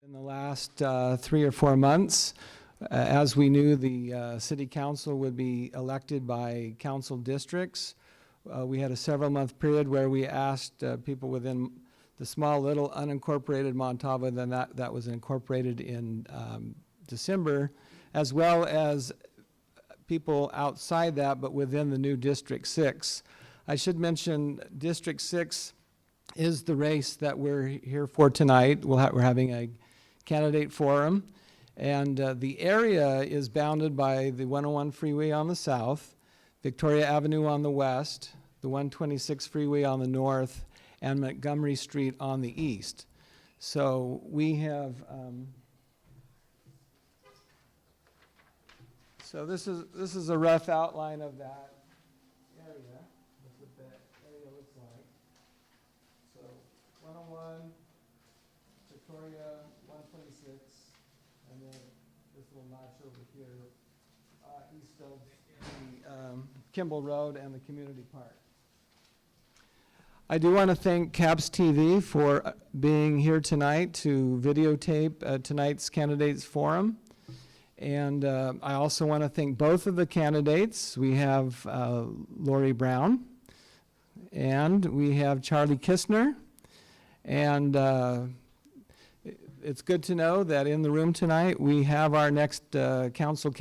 In the last 3 or 4 months, as we knew the city council would be elected by council districts, we had a several-month period where we asked people within the small little unincorporated Montalvo, then that was incorporated in December, as well as people outside that but within the new District 6. I should mention District 6 is the race that we're here for tonight. We're having a candidate forum, and the area is bounded by the 101 freeway on the south, Victoria Avenue on the west, the 126 freeway on the north, and Montgomery Street on the east. So we have so this is a rough outline of that area. That's what that area looks like. So 101, Victoria, 126, and then this little notch over here, east of the Kimball Road and the community park. I do want to thank CAPS TV for being here tonight to videotape tonight's candidates forum. And I also want to thank both of the candidates. We have Lori Brown and we have Charlie Kistner. And it's good to know that in the room tonight we have our next council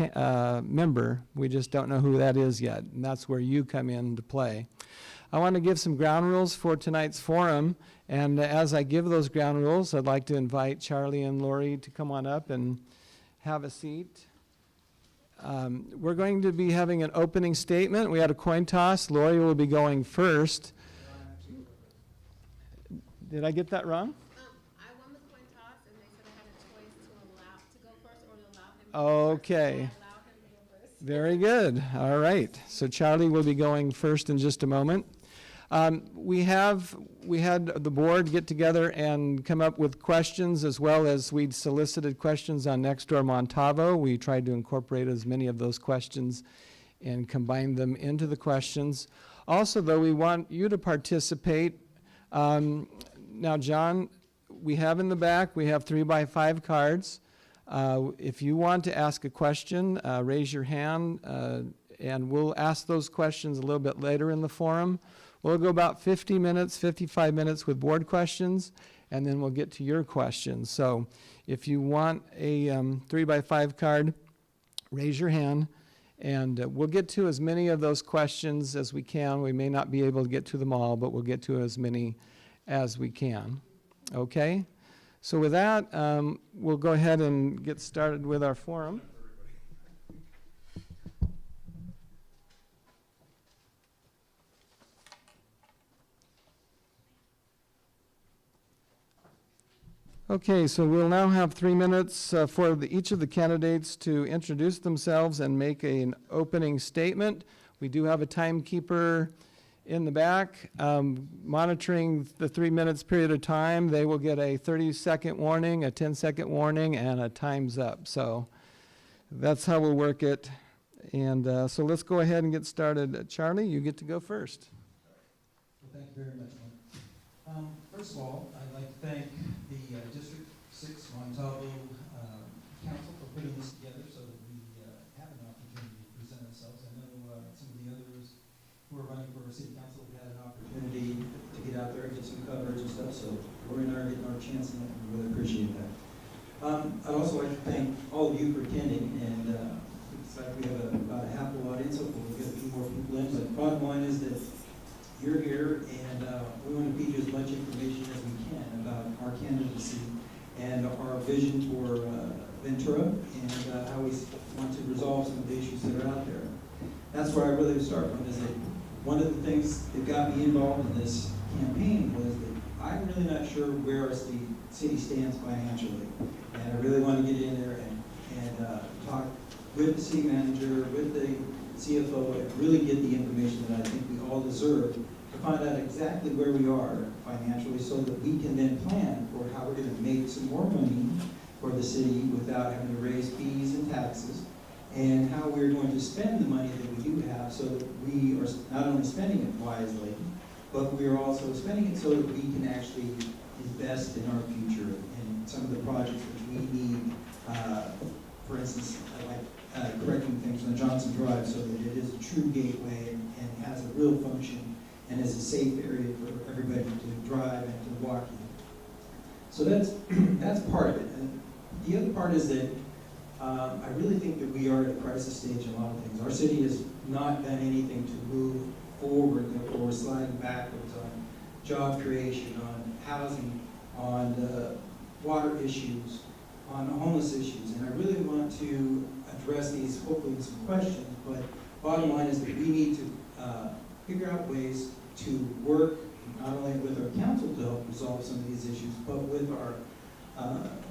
member. We just don't know who that is yet, and that's where you come into play. I want to give some ground rules for tonight's forum, and as I give those ground rules, I'd like to invite Charlie and Lori to come on up and have a seat. We're going to be having an opening statement. We had a coin toss. Lori will be going first. Did I get that wrong? I won the coin toss, and they said I had a choice to go first or to allow him to go first. Okay. So I allow him to go first. Very good. All right. So Charlie will be going first in just a moment. We had the board get together and come up with questions, as well as we'd solicited questions on Nextdoor Montalvo. We tried to incorporate as many of those questions and combine them into the questions. Also, though, we want you to participate. Now, John, we have in the back, we have 3x5 cards. If you want to ask a question, raise your hand, and we'll ask those questions a little bit later in the forum. We'll go about 50 minutes, 55 minutes with board questions, and then we'll get to your questions. So if you want a 3x5 card, raise your hand, and we'll get to as many of those questions as we can. We may not be able to get to them all, but we'll get to as many as we can. Okay? So with that, we'll go ahead and get started with our forum. Okay, so we'll now have 3 minutes for each of the candidates to introduce themselves and make an opening statement. We do have a timekeeper in the back monitoring the 3 minutes period of time. They will get a 30-second warning, a 10-second warning, and a time's up. So that's how we'll work it. And so let's go ahead and get started. Charlie, you get to go first. Well, thank you very much, Mike. First of all, I'd like to thank the District 6 Montalvo Council for putting this together so that we have an opportunity to present ourselves. I know some of the others who are running for city council have had an opportunity to get out there and get some coverage and stuff, so Lori and I are getting our chance in it, and we really appreciate that. I'd also like to thank all of you for attending, and it's like we have about a half full audience, so we'll get a few more people in, but the bottom line is that you're here, and we want to feed you as much information as we can about our candidacy and our vision for Ventura and how we want to resolve some of the issues that are out there. That's where I really would start from, is that one of the things that got me involved in this campaign was that I'm really not sure where our city stands financially. And I really want to get in there and talk with the city manager, with the CFO, and really get the information that I think we all deserve to find out exactly where we are financially so that we can then plan for how we're going to make some more money for the city without having to raise fees and taxes, and how we're going to spend the money that we do have so that we are not only spending it wisely, but we are also spending it so that we can actually invest in our future and some of the projects that we need, for instance, like correcting things on Johnson Drive so that it is a true gateway and has a real function and is a safe area for everybody to drive and to walk in. So that's part of it. And the other part is that I really think that we are at a crisis stage in a lot of things. Our city has not done anything to move forward, therefore we're sliding backwards on job creation, on housing, on water issues, on homeless issues. And I really want to address these hopefully with some questions, but bottom line is that we need to figure out ways to work not only with our council to help resolve some of these issues, but with our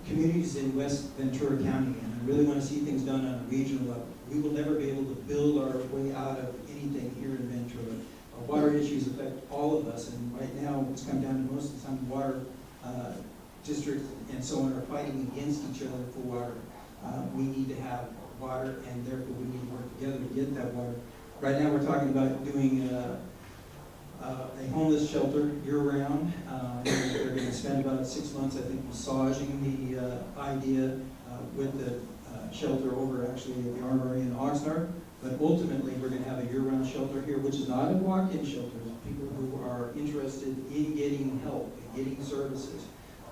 communities in West Ventura County. And I really want to see things done on a regional level. We will never be able to build our way out of anything here in Ventura. Water issues affect all of us, and right now it's come down to most of the time water districts and so on are fighting against each other for water. We need to have water, and therefore we need to work together to get that water. Right now we're talking about doing a homeless shelter year-round. They're going to spend about 6 months, I think, massaging the idea with the shelter over actually at the Armory in Oxnard. But ultimately, we're going to have a year-round shelter here, which is not a walk-in shelter. People who are interested in getting help and getting services.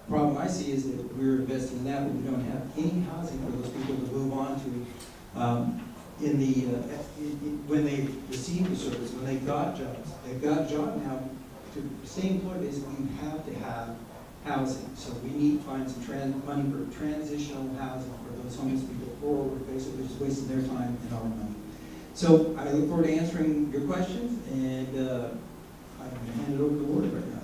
The problem I see is that we're investing in that, but we don't have any housing for those people to move on to when they receive the service, when they've got jobs. They've got a job now. To stay employed, basically, you have to have housing. So we need to find some money for transitional housing for those homeless people, or we're basically just wasting their time and our money. So I look forward to answering your questions, and I'm going to hand it over to Lori right now.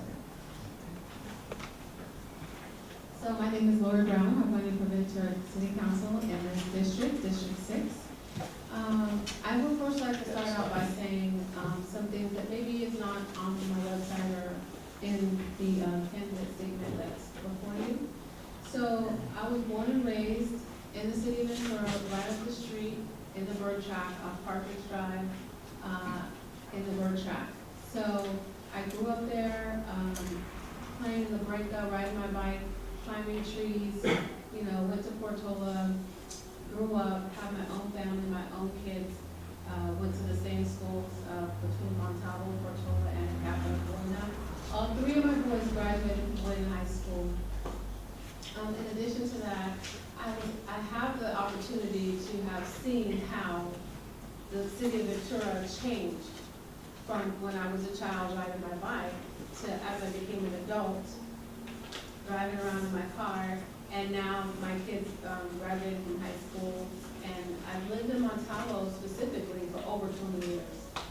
So my name is Lori Brown. I'm running for Ventura City Council in this district, District 6. I would first like to start out by saying some things that maybe is not on my website or in the candidate statement that's before you. So I was born and raised in the city of Ventura, right up the street in the bird track off Partridge Drive, in the bird track. So I grew up there, playing in the breakup, riding my bike, climbing trees, went to Portola, grew up, had my own family, my own kids, went to the same schools between Montalvo, Portola, and California. All 3 of my boys graduated from Wayne High School. In addition to that, I have the opportunity to have seen how the city of Ventura changed from when I was a child riding my bike to as I became an adult, driving around in my car, and now my kids graduated from high school, and I've lived in Montalvo specifically for over 20 years.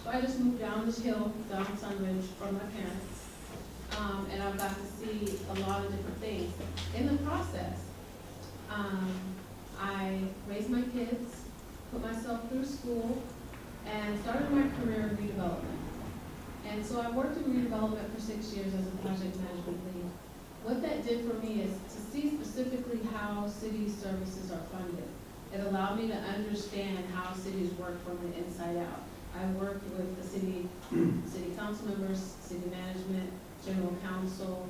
So I just moved down this hill, down Sunridge from my parents, and I've got to see a lot of different things. In the process, I raised my kids, put myself through school, and started my career in redevelopment. And so I worked in redevelopment for 6 years as a project management lead. What that did for me is to see specifically how city services are funded. It allowed me to understand how cities work from the inside out. I worked with the city council members, city management, general counsel.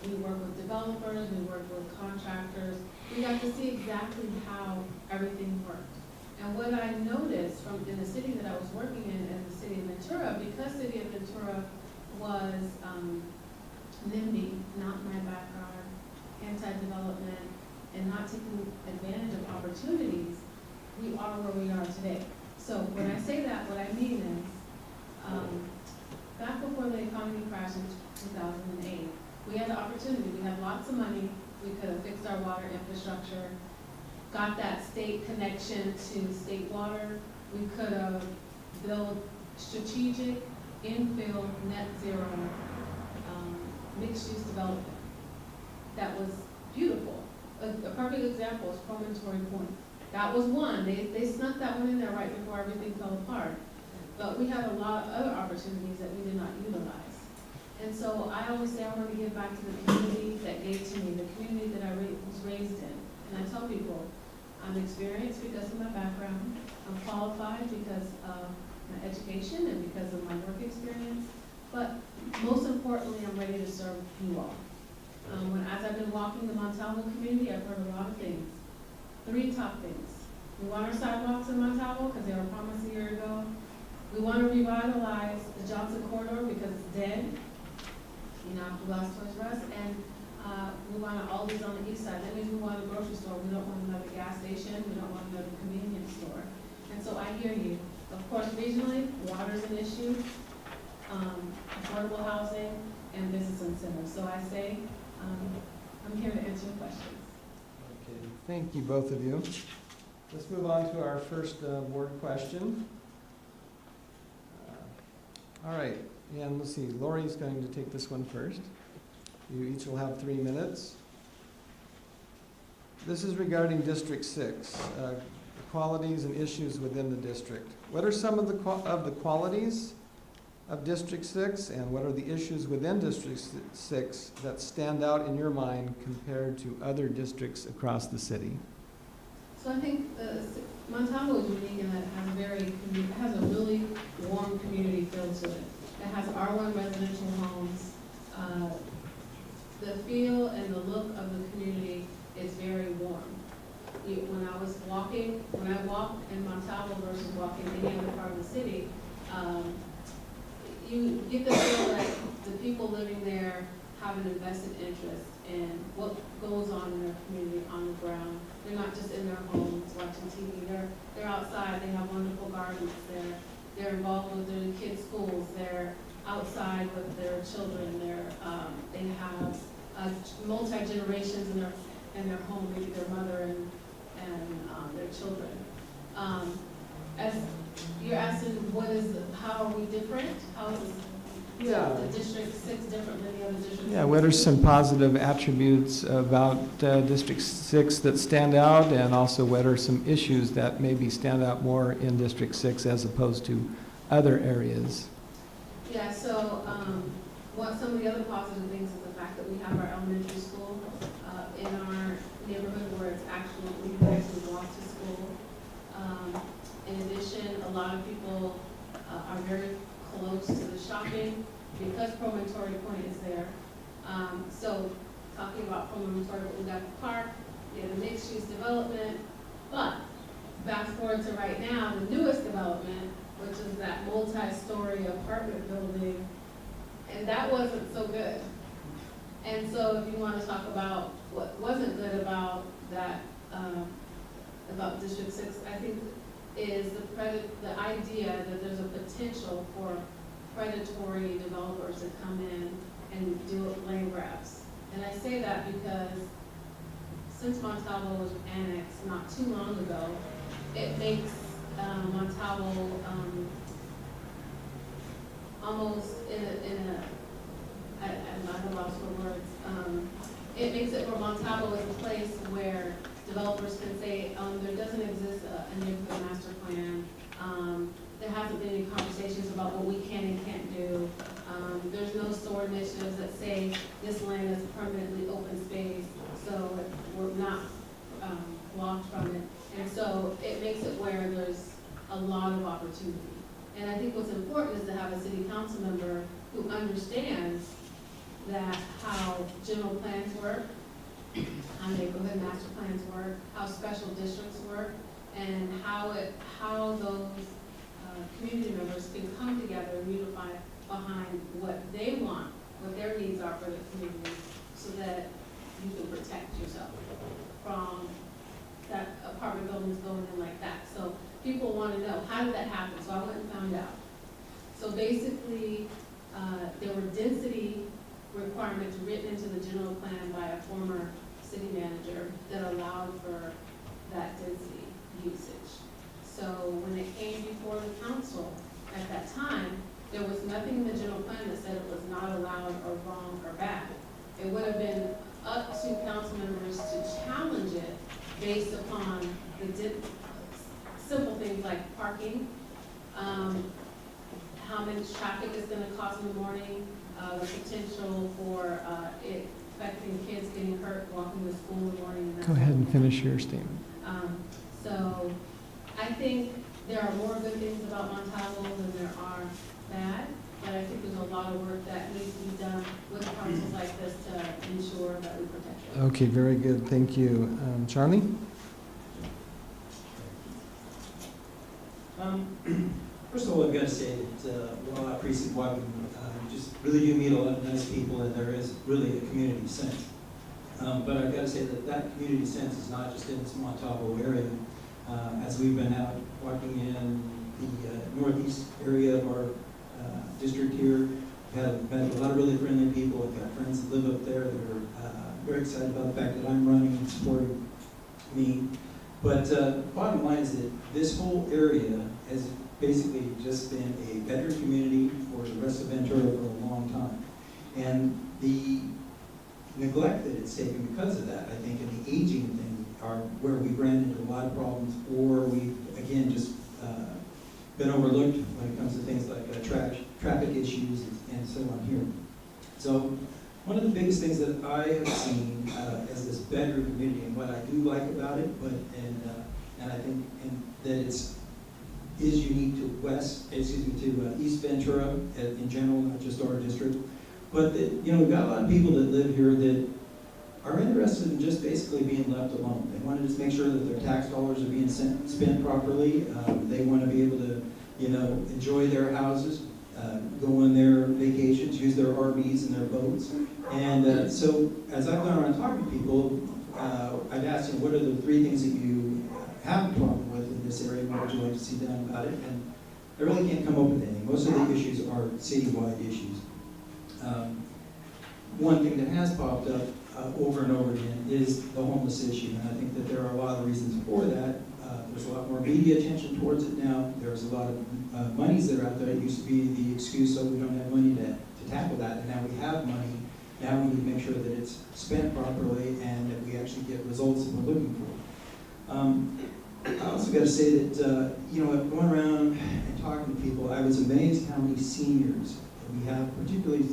We worked with developers, we worked with contractors. We got to see exactly how everything worked. And what I noticed from in the city that I was working in the city of Ventura, because city of Ventura was NIMBY, not my background, anti-development, and not taking advantage of opportunities, we are where we are today. So when I say that, what I mean is, back before the economy crashed in 2008, we had the opportunity, we had lots of money, we could have fixed our water infrastructure, got that state connection to state water, we could have built strategic infill net zero mixed-use development that was beautiful. A perfect example is Promontory Point. That was one. They snuck that one in there right before everything fell apart. But we had a lot of other opportunities that we did not utilize. And so I always say I want to give back to the community that gave to me, the community that I was raised in. And I tell people, I'm experienced because of my background. I'm qualified because of my education and because of my work experience. But most importantly, I'm ready to serve you all. As I've been walking the Montalvo community, I've heard a lot of things. 3 top things. We want our sidewalks in Montalvo because they were promised a year ago. We want to revitalize the Johnson corridor because it's dead. You know, after last Toys R Us. And we want all these on the east side. That means we want a grocery store. We don't want another gas station. We don't want another convenience store. And so I hear you. Of course, regionally, water's an issue, affordable housing, and business incentives. So I say, I'm here to answer your questions. Okay, thank you, both of you. Let's move on to our first board question. All right, and let's see, Lori's going to take this one first. You each will have 3 minutes. This is regarding District 6, qualities and issues within the district. What are some of the qualities of District 6, and what are the issues within District 6 that stand out in your mind compared to other districts across the city? So I think Montalvo is unique in that it has a really warm community feel to it. It has R1 residential homes. The feel and the look of the community is very warm. When I walk in Montalvo versus walking any other part of the city, you get the feel that the people living there have an invested interest in what goes on in their community on the ground. They're not just in their homes watching TV. They're outside. They have wonderful gardens. They're involved with their kids' schools. They're outside with their children. They have multi-generations in their home, maybe their mother and their children. As you're asking, how are we different? How is the District 6 different than the other districts? Yeah, what are some positive attributes about District 6 that stand out, and also what are some issues that maybe stand out more in District 6 as opposed to other areas? Yeah, so some of the other positive things is the fact that we have our elementary school in our neighborhood where it's we can actually walk to school. In addition, a lot of people are very close to the shopping because Promontory Point is there. So talking about Promontory, we got the park, we have the mixed-use development, but fast forward to right now, the newest development, which is that multi-story apartment building, and that wasn't so good. And so if you want to talk about what wasn't good about that, about District 6, I think is the idea that there's a potential for predatory developers to come in and do land grabs. And I say that because since Montalvo was annexed not too long ago, it makes Montalvo almost I'm at a loss for words. It makes it for Montalvo as a place where developers can say, there doesn't exist a neighborhood master plan. There hasn't been any conversations about what we can and can't do. There's no SOAR initiatives that say this land is permanently open space, so we're not blocked from it. And so it makes it where there's a lot of opportunity. And I think what's important is to have a city council member who understands that how general plans work, how neighborhood master plans work, how special districts work, and how those community members can come together and unify behind what they want, what their needs are for the community, so that you can protect yourself from that apartment buildings going in like that. So people want to know, how did that happen? So I went and found out. So basically, there were density requirements written into the general plan by a former city manager that allowed for that density usage. So when it came before the council at that time, there was nothing in the general plan that said it was not allowed or wrong or bad. It would have been up to council members to challenge it based upon the simple things like parking, how much traffic is going to cause in the morning, the potential for it affecting kids getting hurt walking to school in the morning. Go ahead and finish your statement. So I think there are more good things about Montalvo than there are bad, but but I think there's a lot of work that needs to be done with councils like this to ensure that we protect it. Okay, very good, thank you. Charlie? First of all, I've got to say that while I appreciate walking, you just really do meet a lot of nice people, and there is really a community sense. But I've got to say that that community sense is not just in this Montalvo area. As we've been out walking in the northeast area of our district here, we've had met a lot of really friendly people. I've got friends that live up there that are very excited about the fact that I'm running and supporting me. But bottom line is that this whole area has basically just been a veteran community for the rest of Ventura for a long time. And the neglect that it's taken because of that, I think, and the aging thing are where we've ran into a lot of problems, or we've, again, just been overlooked when it comes to things like traffic issues and so on here. So one of the biggest things that I have seen as this veteran community, and what I do like about it, and I think that is unique to East Ventura in general, not just our district, but that, we've got a lot of people that live here that are interested in just basically being left alone. They want to just make sure that their tax dollars are being spent properly. They want to be able to, enjoy their houses, go on their vacations, use their RVs and their boats. And so as I've gone around talking to people, I've asked them, what are the 3 things that you have a problem with in this area? What would you like to see done about it? And I really can't come up with any. Most of the issues are citywide issues. One thing that has popped up over and over again is the homeless issue, and I think that there are a lot of reasons for that. There's a lot more media attention towards it now. There's a lot of monies that are out there. It used to be the excuse, so we don't have money to tackle that, and now we have money. Now we need to make sure that it's spent properly and that we actually get results that we're looking for. I also got to say that, going around and talking to people, I was amazed how many seniors we have, particularly,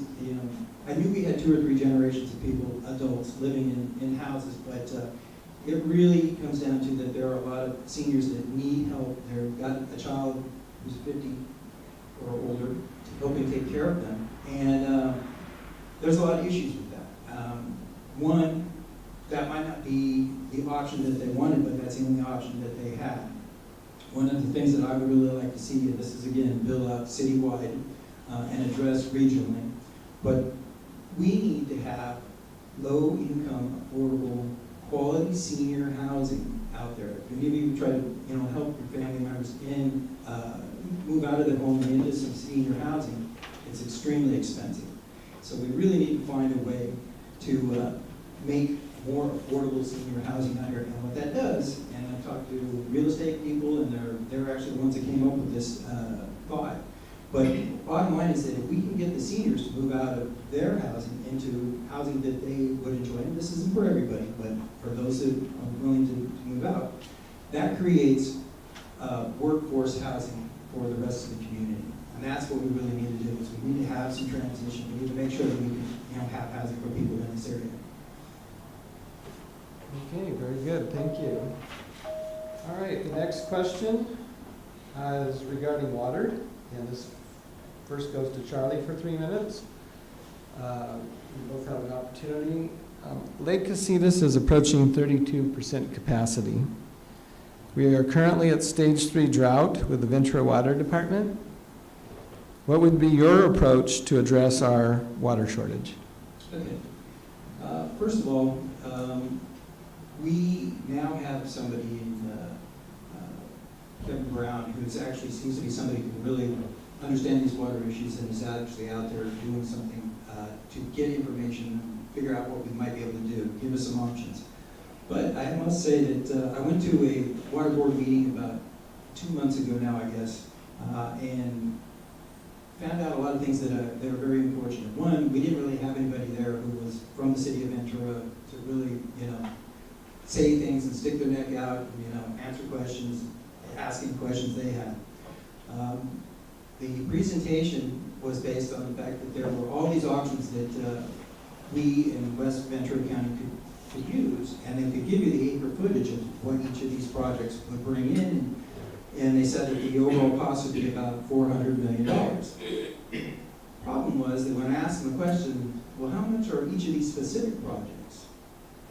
I knew we had 2 or 3 generations of people, adults, living in houses, but it really comes down to that there are a lot of seniors that need help. They've got a child who's 50 or older, helping take care of them, and there's a lot of issues with that. One, that might not be the option that they wanted, but that's the only option that they had. One of the things that I would really like to see, and this is again built out citywide and addressed regionally, but we need to have low-income, affordable, quality senior housing out there. If any of you try to help your family members move out of their home and into some senior housing, it's extremely expensive. So we really need to find a way to make more affordable senior housing out here. And what that does, and I've talked to real estate people, and they're actually the ones that came up with this thought. But bottom line is that if we can get the seniors to move out of their housing into housing that they would enjoy, and this isn't for everybody, but for those that are willing to move out, that creates workforce housing for the rest of the community. And that's what we really need to do, is we need to have some transition. We need to make sure that we can have housing for people in this area. Okay, very good, thank you. All right, the next question is regarding water, and this first goes to Charlie for 3 minutes. We both have an opportunity. Lake Casitas is approaching 32% capacity. We are currently at stage 3 drought with the Ventura Water Department. What would be your approach to address our water shortage? Okay. First of all, we now have somebody in Kevin Brown, who actually seems to be somebody who can really understand these water issues and is actually out there doing something to get information, figure out what we might be able to do, give us some options. But I must say that I went to a water board meeting about 2 months ago now, I guess, and found out a lot of things that are very unfortunate. One, we didn't really have anybody there who was from the city of Ventura to really, say things and stick their neck out, answer questions, asking questions they had. The presentation was based on the fact that there were all these options that we in West Ventura County could use, and they could give you the acre footage of what each of these projects would bring in, and they said that the overall cost would be about $400 million. was that when I asked them the question, well, how much are each of these specific projects?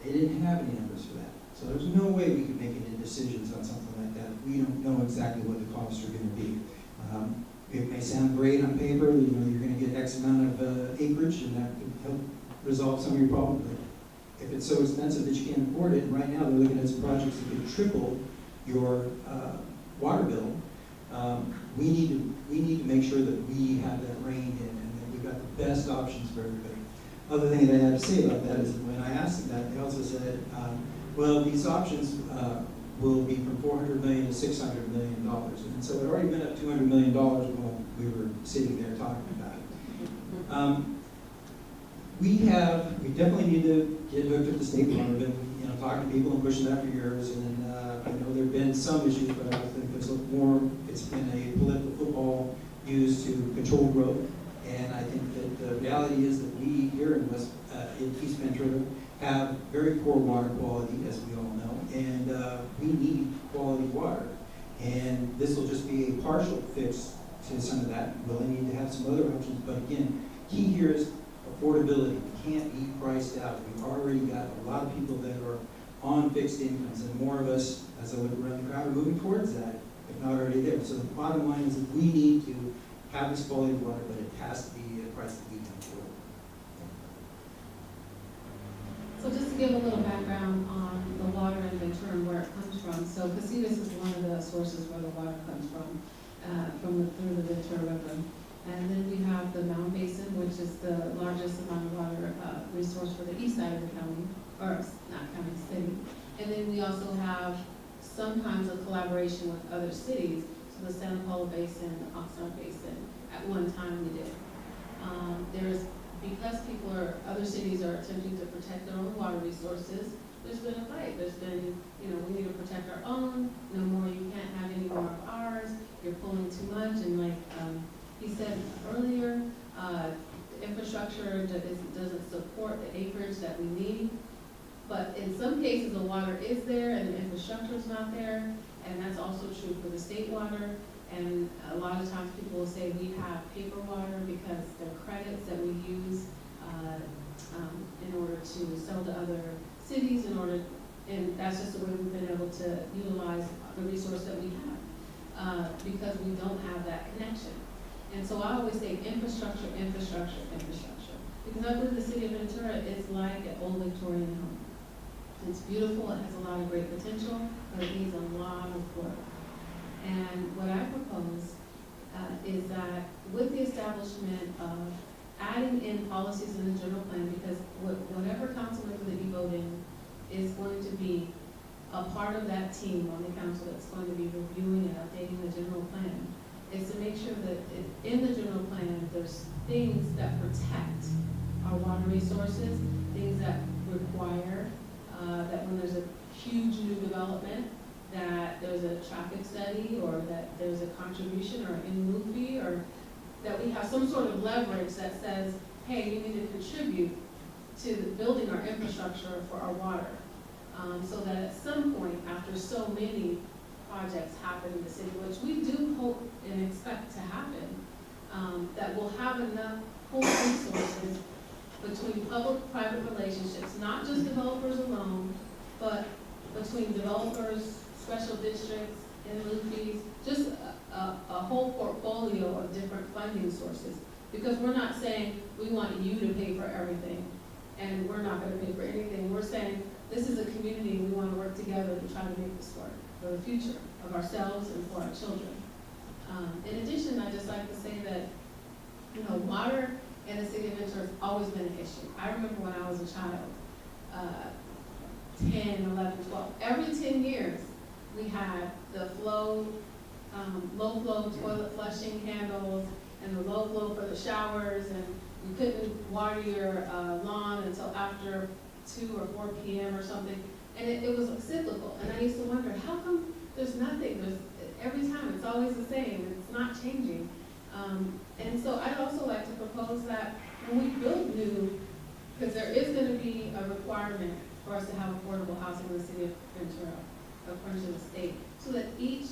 They didn't have any numbers for that. So there's no way we could make any decisions on something like that. We don't know exactly what the costs are going to be. It may sound great on paper, you know, you're going to get X amount of acreage, and that could help resolve some of your problems. But if it's so expensive that you can't afford it, and right now they're looking at some projects that could triple your water bill, we need to make sure that we have that reined in, and that we've got the best options for everybody. Other thing that I have to say about that is that when I asked them that, they also said, well, these options will be from $400 million to $600 million. And so it had already been up $200 million while we were sitting there talking about it. We definitely need to get hooked up to state water. We've been, you know, talking to people and pushing that for years. And I know there have been some issues, but I think it's been a political football used to control growth. And I think that the reality is that we here in East Ventura have very poor water quality, as we all know, and we need quality water. And this will just be a partial fix to some of that. We'll need to have some other options, but again, key here is affordability. We can't be priced out. We've already got a lot of people that are on fixed incomes, and more of us, as I would run the crowd, are moving towards that, if not already there. So the bottom line is that we need to have this quality water, but it has to be a price that we can afford. So just to give a little background on the water in Ventura and where it comes from. So Casitas is one of the sources where the water comes from through the Ventura River. And then we have the Mound Basin, which is the largest amount of water resource for the east side of the county, or not county, city. And then we also have sometimes a collaboration with other cities. So the Santa Paula Basin, the Oxnard Basin, at one time we did. Because other cities are attempting to protect their own water resources, there's been a fight. There's been, you know, we need to protect our own. No more, you can't have any more of ours. You're pulling too much. And like he said earlier, the infrastructure doesn't support the acreage that we need. But in some cases, the water is there and the infrastructure is not there. And that's also true for the state water. And a lot of times people will say we have paper water because they're credits that we use in order to sell to other cities and that's just the way we've been able to utilize the resource that we have because we don't have that connection. And so I always say infrastructure. Because I believe the city of Ventura is like an old Victorian home. It's beautiful, it has a lot of great potential, but it needs a lot of work. And what I propose is that with the establishment of adding in policies in the general plan, because whatever council member that you vote in is going to be a part of that team on the council that's going to be reviewing and updating the general plan, is to make sure that in the general plan there's things that protect our water resources, things that require that when there's a huge new development, that there's a traffic study or that there's a contribution or an in-lieu fee, or that we have some sort of leverage that says, hey, you need to contribute to building our infrastructure for our water. So that at some point, after so many projects happen in the city, which we do hope and expect to happen, that we'll have enough whole resources between public-private relationships, not just developers alone, but between developers, special districts, in-lieu fees, just a whole portfolio of different funding sources. Because we're not saying we want you to pay for everything, and we're not going to pay for anything. We're saying this is a community, and we want to work together to try to make this work for the future of ourselves and for our children. In addition, I'd just like to say that, you know, water in the city of Ventura has always been an issue. I remember when I was a child, 10, 11, 12, every 10 years, we had the low flow toilet flushing handles and the low flow for the showers, and you couldn't water your lawn until after 2 or 4 p.m. or something. And it was cyclical. And I used to wonder, how come there's nothing? Every time it's always the same. It's not changing. And so I'd also like to propose that when we build new, because there is going to be a requirement for us to have affordable housing in the city of Ventura, according to the state, so that each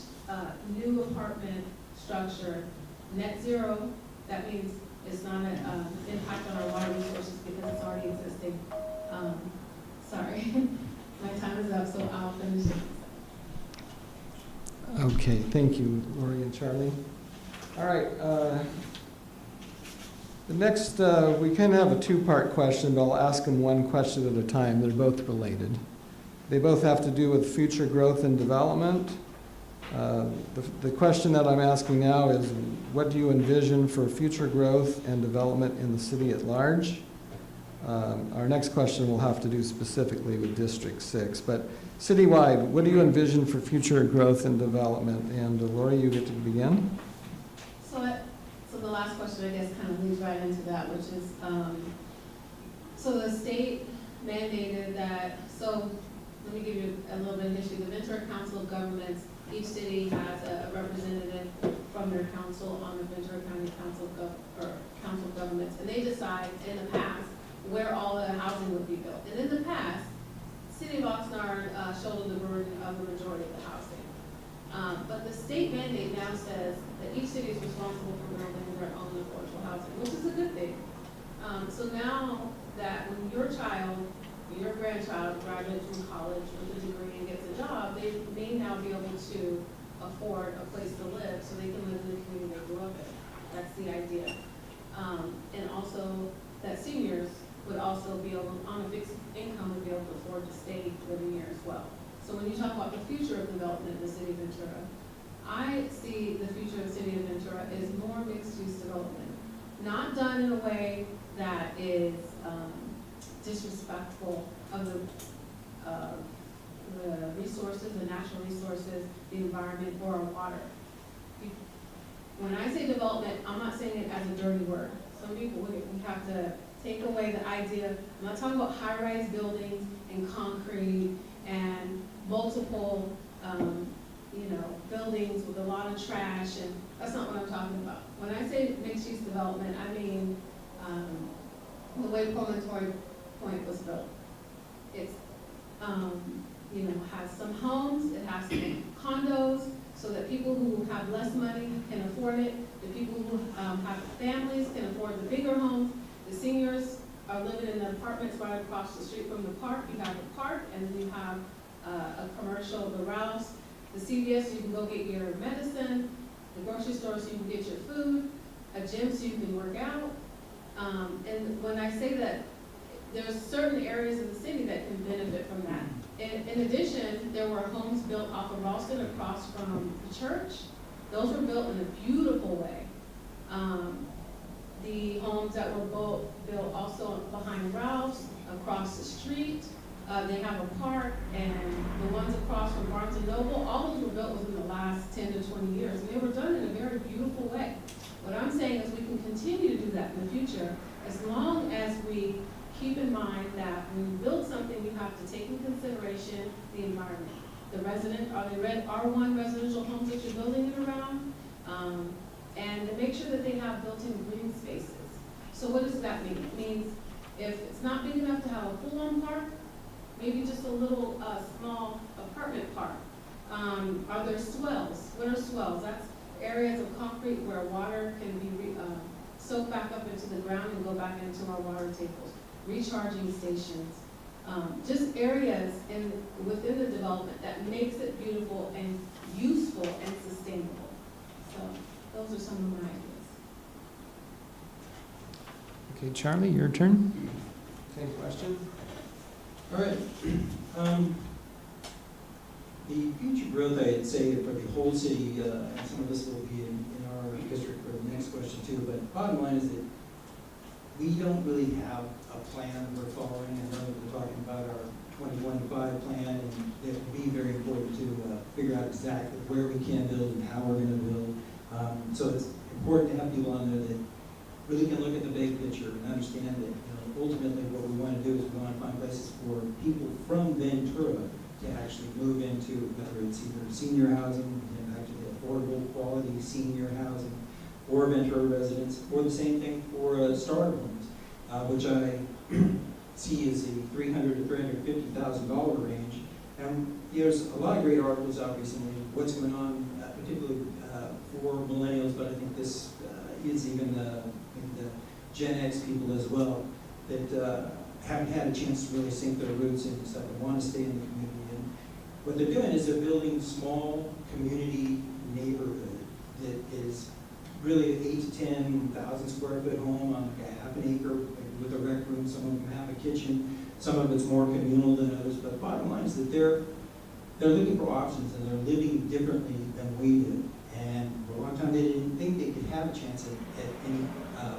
new apartment structure, net zero, that means It's not an impact on our water resources because it's already existing. Sorry, my time is up, so I'll finish it. Okay, thank you, Lori and Charlie. All right, the next, we kind of have a two-part question, but I'll ask them one question at a time. They're both related. They both have to do with future growth and development. The question that I'm asking now is, what do you envision for future growth and development in the city at large? Our next question will have to do specifically with District 6, but citywide, what do you envision for future growth and development? And Lori, you get to begin. So the last question, I guess, kind of leads right into that, which is, so the state mandated that, so let me give you a little bit of history. The Ventura Council of Governments, each city has a representative from their council on the Ventura County Council of Governments, and they decide in the past where all the housing would be built. And in the past, City of Oxnard shouldered the burden of the majority of the housing. But the state mandate now says that each city is responsible for building their own affordable housing, which is a good thing. So now that when your child, your grandchild graduates from college with a degree and gets a job, they may now be able to afford a place to live so they can live in the community they grew up in. That's the idea. And also that seniors would also be able, on a fixed income, would be able to afford to stay living here as well. So when you talk about the future of development in the city of Ventura, I see the future of the city of Ventura is more mixed-use development. Not done in a way that is disrespectful of the resources, the natural resources, the environment, or our water. When I say development, I'm not saying it as a dirty word. Some people, we have to take away the idea. I'm not talking about high-rise buildings and concrete and multiple, buildings with a lot of trash, and that's not what I'm talking about. When I say mixed-use development, I mean the way Promontory Point was built. It's, has some homes, it has some condos, so that people who have less money can afford it. The people who have families can afford the bigger homes. The seniors are living in the apartments right across the street from the park. You have the park, and then you have a commercial, the Ralph's, the CVS, you can go get your medicine, the grocery store so you can get your food, a gym so you can work out. And when I say that, there's certain areas of the city that can benefit from that. In addition, there were homes built off of Ralston across from the church. Those were built in a beautiful way. The homes that were built also behind Ralph's, across the street, they have a park, and the ones across from Barnes & Noble, all those were built within the last 10 to 20 years, and they were done in a very beautiful way. What I'm saying is we can continue to do that in the future, as long as we keep in mind that when you build something, you have to take in consideration the environment. The resident, are they R1 residential homes that you're building it around? And to make sure that they have built-in green spaces. So what does that mean? It means if it's not big enough to have a full-on park, maybe just a little small apartment park. Are there swells? What are swells? That's areas of concrete where water can be soaked back up into the ground and go back into our water tables. Recharging stations. Just areas within the development that makes it beautiful and useful and sustainable. So those are some of my ideas. Okay, Charlie, your turn. Same question. All right. The future growth, I'd say for the whole city, and some of this will be in our district for the next question too, but bottom line is that we don't really have a plan we're following. I know that we're talking about our 2025 plan, and it will be very important to figure out exactly where we can build and how we're going to build. So it's important to have people on there that really can look at the big picture and understand that ultimately what we want to do is we want to find places for people from Ventura to actually move into, whether it's either senior housing, actually affordable quality senior housing, or Ventura residents, or the same thing for starter homes, which I see as the $300,000 to $350,000 range. And there's a lot of great articles out recently, what's going on, particularly for millennials, but I think this is even the Gen X people as well that haven't had a chance to really sink their roots into stuff and want to stay in the community. And what they're doing is they're building small community neighborhood that is really an 8 to 10,000 square foot home on like a half an acre with a rec room. Some of them have a kitchen. Some of it's more communal than others. But the bottom line is that they're looking for options and they're living differently than we do. And for a long time they didn't think they could have a chance at any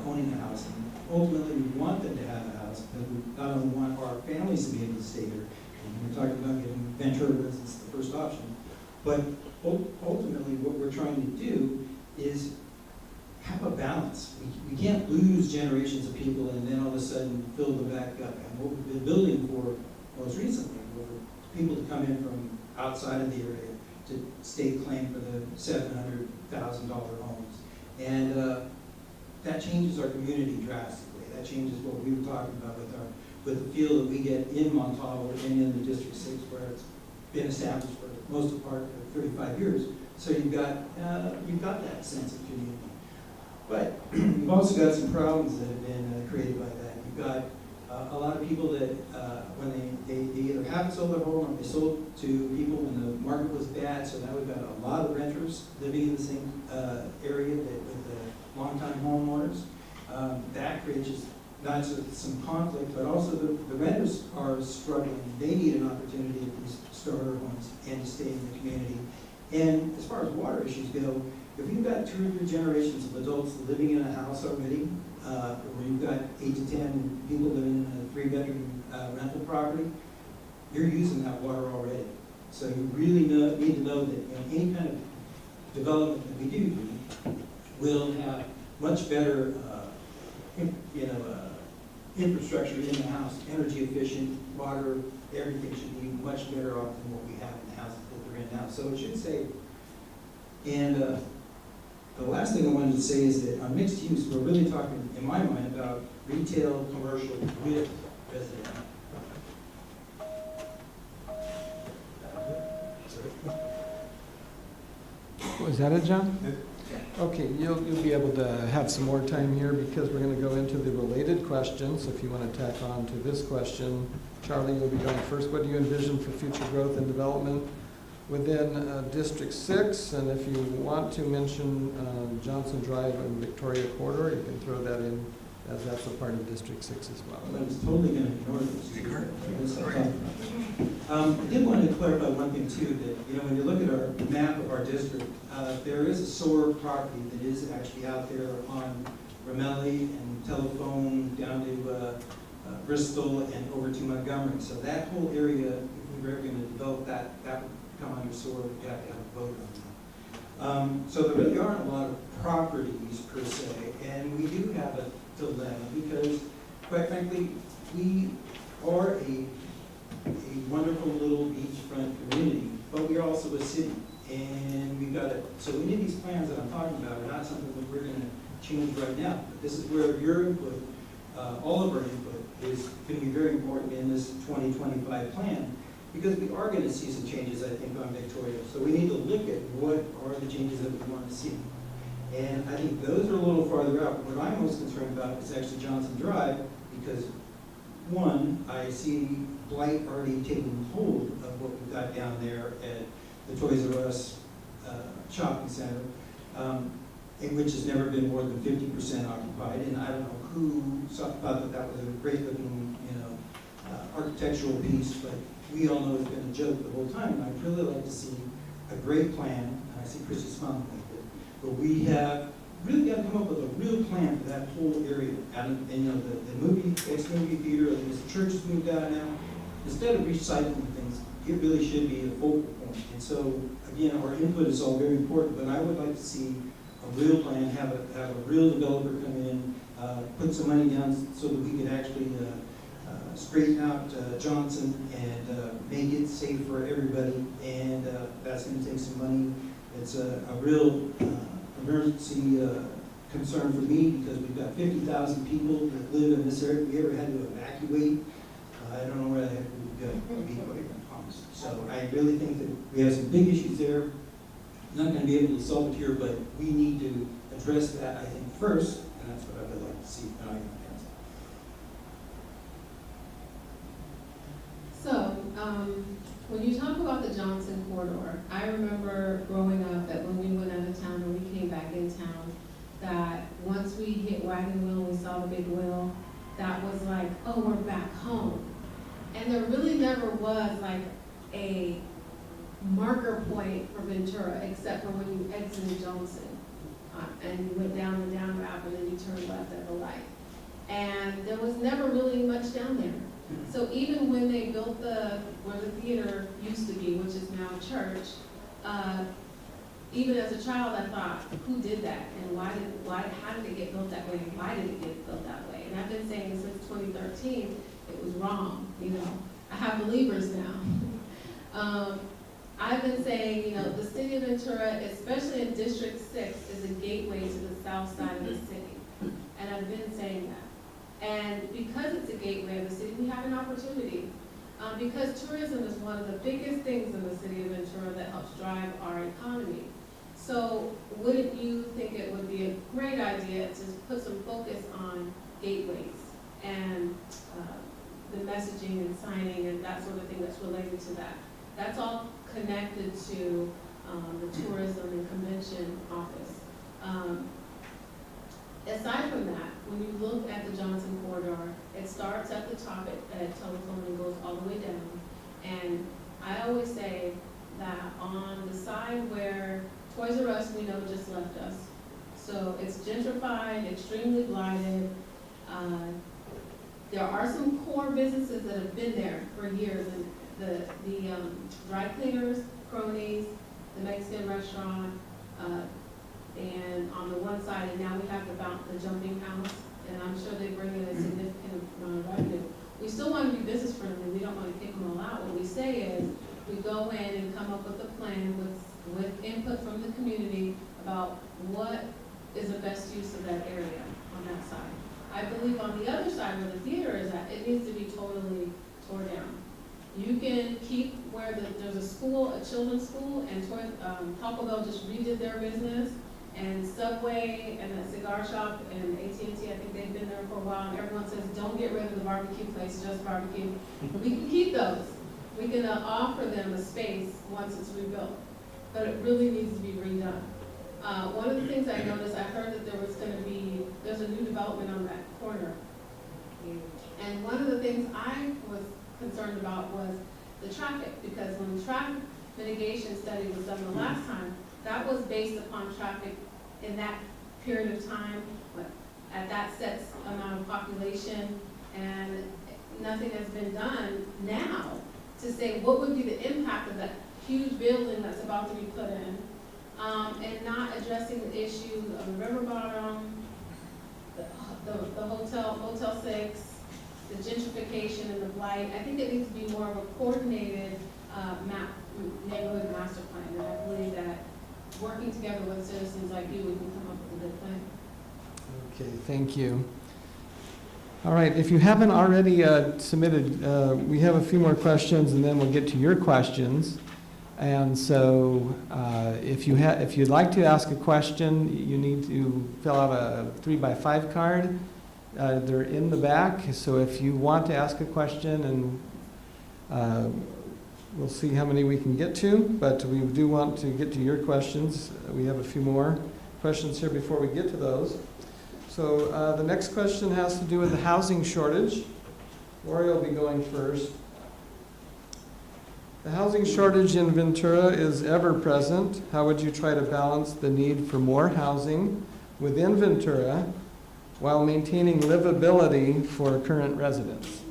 owning a house. And ultimately we want them to have a house, but we not only want our families to be able to stay there. And we're talking about getting Ventura residence the first option. But ultimately what we're trying to do is have a balance. We can't lose generations of people and then all of a sudden fill them back up. And what we've been building for most recently were people to come in from outside of the area to stake claim for the $700,000 homes. And that changes our community drastically. That changes what we were talking about with the feel that we get in Montalvo and in the District 6 where it's been established for the most part for 35 years. So you've got that sense of community. But you've also got some problems that have been created by that. You've got a lot of people that when they either haven't sold their home or they sold to people when the market was bad, so now we've got a lot of renters living in the same area with the longtime homeowners. That creates just not just some conflict, but also the renters are struggling. They need an opportunity to start their homes and to stay in the community. And as far as water issues go, if you've got 2 or 3 generations of adults living in a house already, where you've got 8 to 10 people living in a 3-bedroom rental property, you're using that water already. So you really need to know that any kind of development that we do will have much better infrastructure in the house, energy efficient, water, everything should be much better off than what we have in the houses that they're in now. So it should save. And the last thing I wanted to say is that on mixed use, we're really talking, in my mind, about retail, commercial, with residential. Was that it, John? Okay, you'll be able to have some more time here because we're going to go into the related questions. If you want to tack on to this question, Charlie, you'll be going first. What do you envision for future growth and development within District 6? And if you want to mention Johnson Drive and Victoria Corridor, you can throw that in as that's a part of District 6 as well. I was totally going to ignore this. I did want to clarify one thing too, that when you look at our map of our district, there is a SOAR property that is actually out there on Ramelli and Telephone down to Bristol and over to Montgomery. So that whole area, if we were going to develop that, that would come under SOAR. You have to have a vote on that. So there really aren't a lot of properties per se, and we do have a dilemma because, quite frankly, we are a wonderful little beachfront community, but we're also a city, and we've got it. So any of these plans that I'm talking about are not something that we're going to change right now. But this is where your input, all of our input, is going to be very important in this 2025 plan, because we are going to see some changes, I think, on Victoria. So we need to look at what are the changes that we want to see. And I think those are a little farther out. What I'm most concerned about is actually Johnson Drive, because one, I see blight already taking hold of what we've got down there at the Toys R Us shopping center, which has never been more than 50% occupied. And I don't know who thought that that was a great looking, architectural piece, but we all know it's been a joke the whole time. And I'd really like to see a great plan. And I see Chrissy smiling like this. But we have really got to come up with a real plan for that whole area. And the movie, ex-movie theater, the church has moved out now. Instead of recycling things, it really should be a focal point. And so, again, our input is all very important, but I would like to see a real plan, have a real developer come in, put some money down so that we could actually straighten out Johnson and make it safe for everybody. And that's going to take some money. It's a real emergency concern for me because we've got 50,000 people that live in this area. If we ever had to evacuate, I don't know where the heck we would go, to be quite honest. So I really think that we have some big issues there. I'm not going to be able to solve it here, but we need to address that, I think, first. And and that's what I would like to see now on council. So, when you talk about the Johnson corridor, I remember growing up that when we went out of town and we came back in town, that once we hit Wagon Wheel and we saw the big wheel, that was like, oh, we're back home. And there really never was like a marker point for Ventura, except for when you exited Johnson. And you went down the down ramp and then you turned left at the light. And there was never really much down there. So even when they built where the theater used to be, which is now a church, even as a child I thought, who did that? And how did it get built that way? And why did it get built that way? And I've been saying since 2013, it was wrong, you know. I have believers now. I've been saying, you know, the city of Ventura, especially in District 6, is a gateway to the south side of the city. And I've been saying that. And because it's a gateway of the city, we have an opportunity. Because tourism is one of the biggest things in the city of Ventura that helps drive our economy. So wouldn't you think it would be a great idea to put some focus on gateways and the messaging and signing and that sort of thing that's related to that? That's all connected to the tourism and convention office. Aside from that, when you look at the Johnson corridor, it starts at the top at Telephone and goes all the way down. And I always say that on the side where Toys R Us, we know, just left us. So it's gentrified, extremely blighted. There are some core businesses that have been there for years, and the dry cleaners, Cronies, the Mexican restaurant, and on the one side, and now we have the jumping house, and I'm sure they bring in a significant amount of revenue. We still want to be business friendly. We don't want to kick them all out. What we say is we go in and come up with a plan with input from the community about what is the best use of that area on that side. I believe on the other side where the theater is at, it needs to be totally tore down. You can keep where there's a school, a children's school, and Taco Bell just redid their business, and Subway and the cigar shop and AT&T, I think they've been there for a while, and everyone says, don't get rid of the barbecue place, just barbecue. We can keep those. We can offer them a space once it's rebuilt, but it really needs to be redone. One of the things I noticed, I heard that there's a new development on that corner. And one of the things I was concerned about was the traffic, because when the traffic mitigation study was done the last time, that was based upon traffic in that period of time, at that set amount of population, and nothing has been done now to say what would be the impact of that huge building that's about to be put in, and not addressing the issue of the river bottom, the Motel 6, the gentrification and the blight. I think it needs to be more of a coordinated neighborhood master plan, and I believe that working together with citizens like you, we can come up with a good plan. Okay, thank you. All right, if you haven't already submitted, we have a few more questions and then we'll get to your questions. And so if you'd like to ask a question, you need to fill out a 3x5 card. They're in the back, so if you want to ask a question, and we'll see how many we can get to, but we do want to get to your questions. We have a few more questions here before we get to those. So the next question has to do with the housing shortage. Lori will be going first. The housing shortage in Ventura is ever present. How would you try to balance the need for more housing within Ventura while maintaining livability for current residents?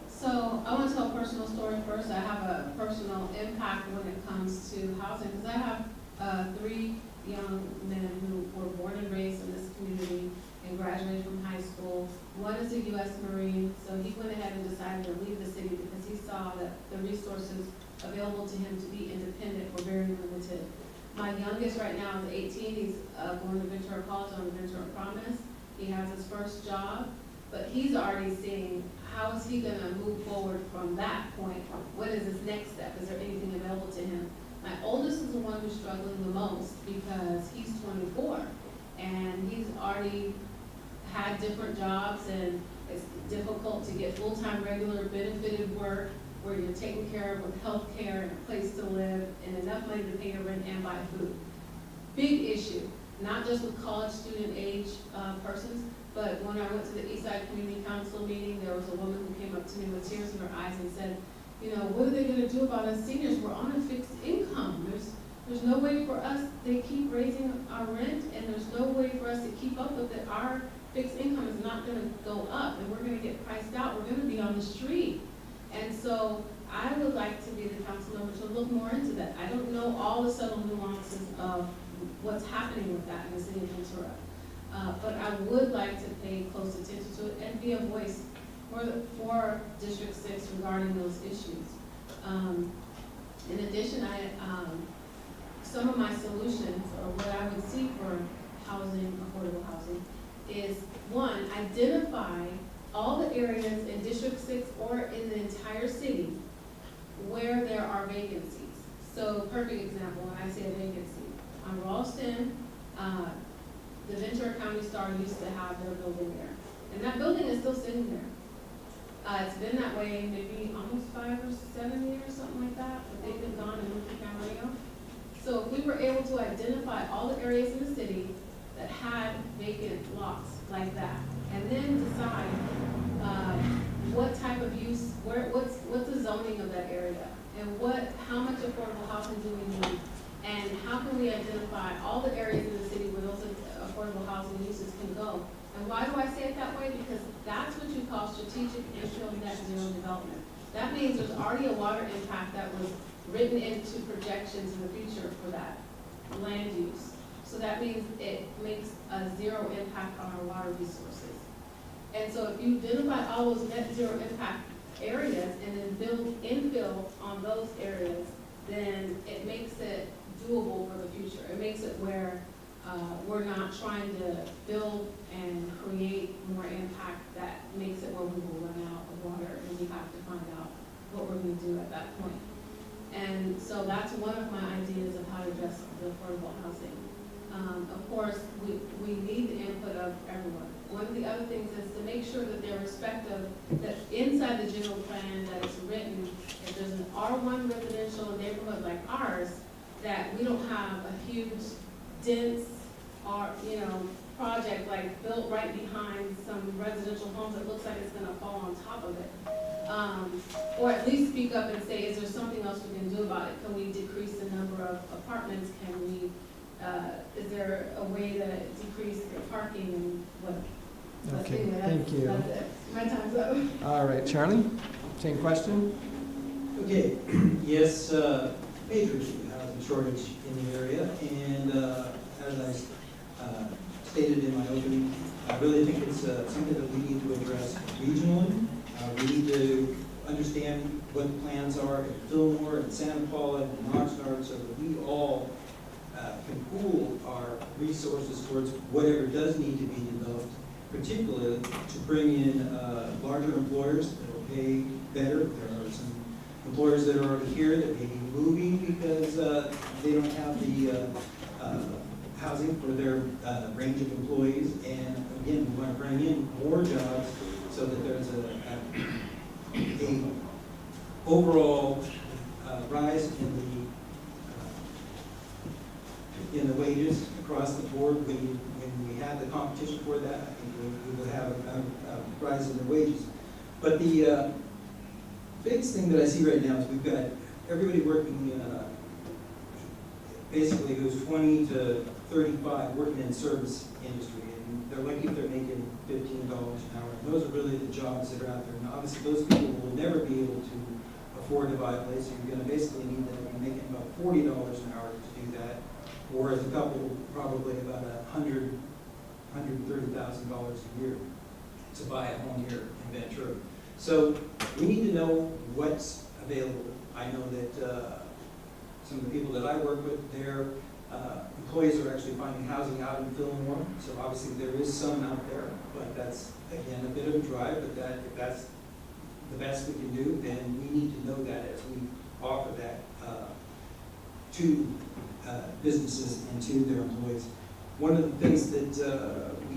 So I want to tell a personal story first. I have a personal impact when it comes to housing, because I have 3 young men who were born and raised in this community and graduated from high school. One is a U.S. Marine, so he went ahead and decided to leave the city because he saw that the resources available to him to be independent were very limited. My youngest right now is 18. He's going to Ventura College on the Ventura Promise. He has his first job, but he's already seeing how is he going to move forward from that point. What is his next step? Is there anything available to him? My oldest is the one who's struggling the most because he's 24 and he's already had different jobs, and it's difficult to get full-time, regular, benefited work where you're taken care of with health care and a place to live and enough money to pay your rent and buy food. Big issue, not just with college student age persons, but when I went to the Eastside Community Council meeting, there was a woman who came up to me with tears in her eyes and said, you know, what are they gonna do about us seniors? We're on a fixed income. There's no way for us, they keep raising our rent, and there's no way for us to keep up with it. Our fixed income is not gonna go up, and we're gonna get priced out. We're gonna be on the street. And so I would like to be the council member to look more into that. I don't know all the subtle nuances of what's happening with that in the city of Ventura. But I would like to pay close attention to it and be a voice for District 6 regarding those issues. In addition, some of my solutions, or what I would see for housing, affordable housing, is one, identify all the areas in District 6 or in the entire city where there are vacancies. So, perfect example, when I say a vacancy, on Ralston, the Ventura County Star used to have their building there. And that building is still sitting there. It's been that way maybe almost 5 or 7 years, something like that, but they've been gone and moved to Camarillo. So if we were able to identify all the areas in the city that had vacant lots like that, and then decide what type of use, what's the zoning of that area, and how much affordable housing do we need, and how can we identify all the areas in the city where those affordable housing uses can go. And why do I say it that way? Because that's what you call strategic industrial net zero development. That means there's already a water impact that was written into projections in the future for that land use. So that means it makes a zero impact on our water resources. And so if you identify all those net zero impact areas and then build infill on those areas, then it makes it doable for the future. It makes it where we're not trying to build and create more impact that makes it where we will run out of water and we have to find out what we're going to do at that point. And so that's one of my ideas of how to address the affordable housing. Of course, we need the input of everyone. One of the other things is to make sure that they're respective, that inside the general plan that it's written, if there's an R1 residential neighborhood like ours, that we don't have a huge, dense, project like built right behind some residential homes that looks like it's gonna fall on top of it. Or at least speak up and say, is there something else we can do about it? Can we decrease the number of apartments? Can we, is there a way to decrease the parking and what? Okay, thank you. That's it. My time's up. All right, Charlie, same question? Okay, yes, major housing shortage in the area, and as I stated in my opening, I really think it's something that we need to address regionally. We need to understand what the plans are in Fillmore and Santa Paula and Oxnard so that we all can pool our resources towards whatever does need to be developed, particularly to bring in larger employers that will pay better. There are some employers that are already here that may be moving because they don't have the housing for their range of employees. And again, we want to bring in more jobs so that there's a overall rise in the wages across the board. When we have the competition for that, I think we will have a rise in the wages. But the biggest thing that I see right now is we've got everybody working basically who's 20 to 35 working in the service industry, and they're lucky if they're making $15 an hour. And those are really the jobs that are out there. And obviously those people will never be able to afford to buy a place. So you're going to basically need them to be making about $40 an hour to do that, whereas a couple probably about $130,000 a year to buy a home here in Ventura. So we need to know what's available. I know that some of the people that I work with, their employees are actually finding housing out in Fillmore. So obviously there is some out there, but that's, again, a bit of a drive. But if that's the best we can do, then we need to know that as we offer that to businesses and to their employees. One of the things that we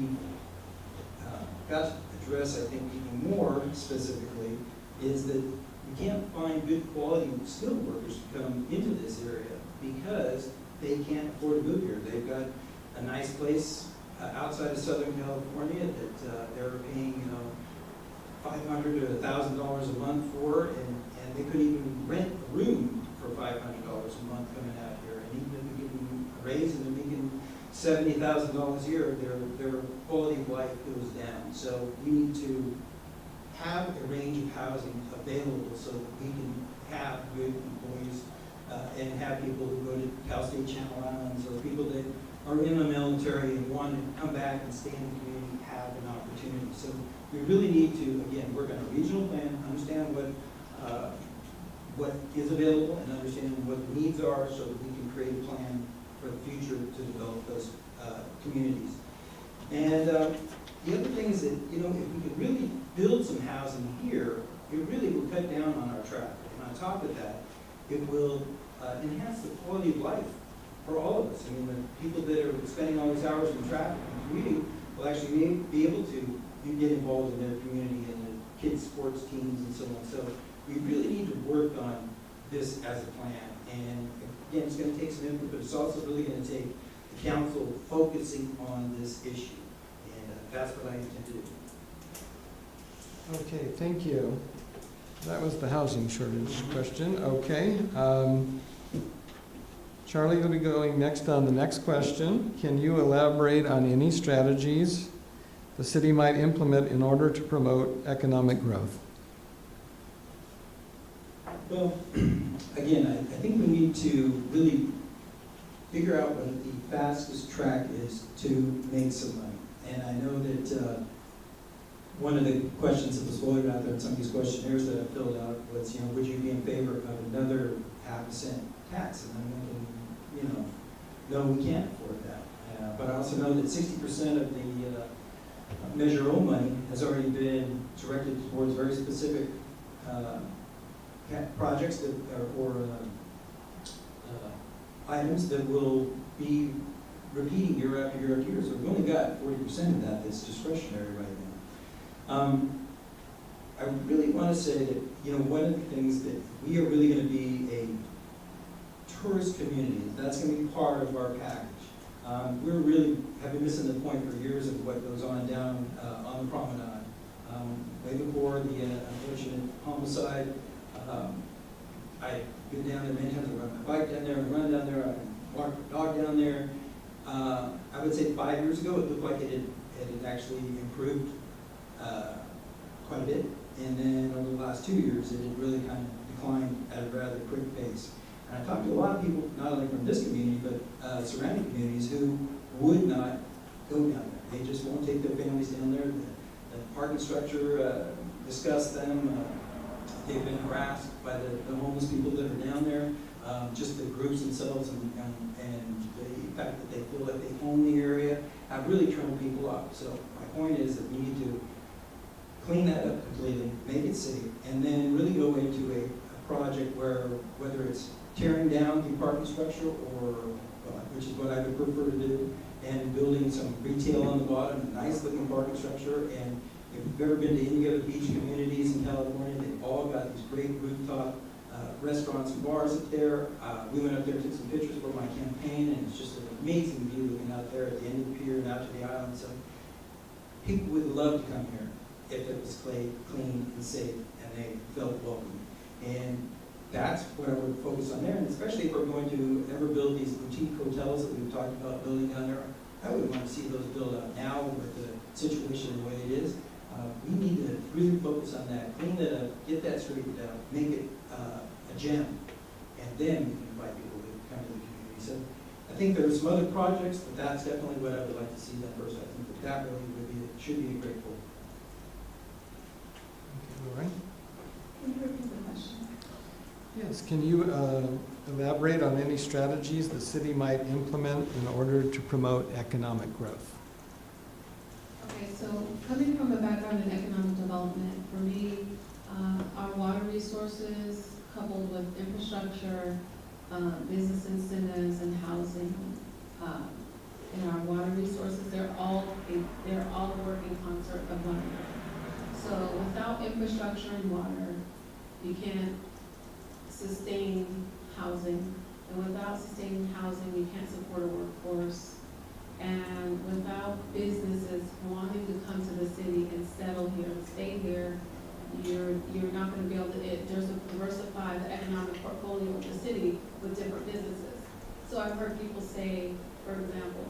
got to address, I think, even more specifically, is that we can't find good quality skilled workers to come into this area because they can't afford to move here. They've got a nice place outside of Southern California that they're paying, $500 to $1,000 a month for, and they could even rent a room for $500 a month coming out here. And even if we give them a raise and they're making $70,000 a year, their quality of life goes down. So we need to have a range of housing available so that we can have good employees and have people who go to Cal State Channel Islands or people that are in the military and want to come back and stay in the community have an opportunity. So we really need to, again, work on a regional plan, understand what is available and understand what the needs are so that we can create a plan for the future to develop those communities. And the other thing is that, if we could really build some housing here, it really will cut down on our traffic. And on top of that, it will enhance the quality of life for all of us. I mean, the people that are spending all these hours in traffic and commuting will actually be able to get involved in their community and the kids' sports teams and so on. So we really need to work on this as a plan. And again, it's going to take some input, but it's also really going to take the council focusing on this issue. And that's what I intend to do. Okay, thank you. That was the housing shortage question. Okay. Charlie will be going next on the next question. Can you elaborate on any strategies the city might implement in order to promote economic growth? Well, again, I think we need to really figure out what the fastest track is to make some money. And I know that one of the questions that was floated out there in some of these questionnaires that I filled out was, would you be in favor of another 0.5% tax? And I'm thinking, no, we can't afford that. But I also know that 60% of the Measure O money has already been directed towards very specific projects that or items that will be repeating year after year after year. So we've only got 40% of that that's discretionary right now. I really want to say that, one of the things that we are really going to be a tourist community. That's going to be part of our package. We really have been missing the point for years of what goes on down on the promenade. Way before the unfortunate homicide, I've been down there many times. I ride my bike down there, I run down there, I walk my dog down there. I would say 5 years ago, it looked like it had actually improved quite a bit. And then over the last 2 years, it had really kind of declined at a rather quick pace. And I talked to a lot of people, not only from this community, but surrounding communities who would not go down there. They just won't take their families down there. The parking structure disgusts them. They've been harassed by the homeless people that are down there. Just the groups themselves and the fact that they feel that they own the area have really turned people off. So my point is that we need to clean that up completely, make it safe, and then really go into a project where, whether it's tearing down the parking structure or, which is what I would prefer to do, and building some retail on the bottom, a nice looking parking structure. And if you've ever been to any other beach communities in California, they've all got these great rooftop restaurants and bars up there. We went up there, took some pictures for my campaign, and it's just an amazing view looking out there at the end of the pier and out to the island. So people would love to come here if it was clean and safe and they felt welcome. And that's what I would focus on there. And especially if we're going to ever build these boutique hotels that we've talked about building down there, I would want to see those built out now with the situation the way it is. We need to really focus on that, clean that up, get that straightened out, make it a gem, and then we can invite people to come to the community. So I think there are some other projects, but that's definitely what I would like to see done first. I think that really should be a great goal. Okay, Lori? Can you repeat the question? Yes, can you elaborate on any strategies the city might implement in order to promote economic growth? Okay, so coming from a background in economic development, for me, our water resources coupled with infrastructure, business incentives, and housing and our water resources, they're all working concert of one another. So without infrastructure and water, you can't sustain housing. And without sustaining housing, you can't support a workforce. And without businesses wanting to come to the city and settle here and stay here, you're not gonna be able to, diversify the economic portfolio of the city with different businesses. So I've heard people say, for example,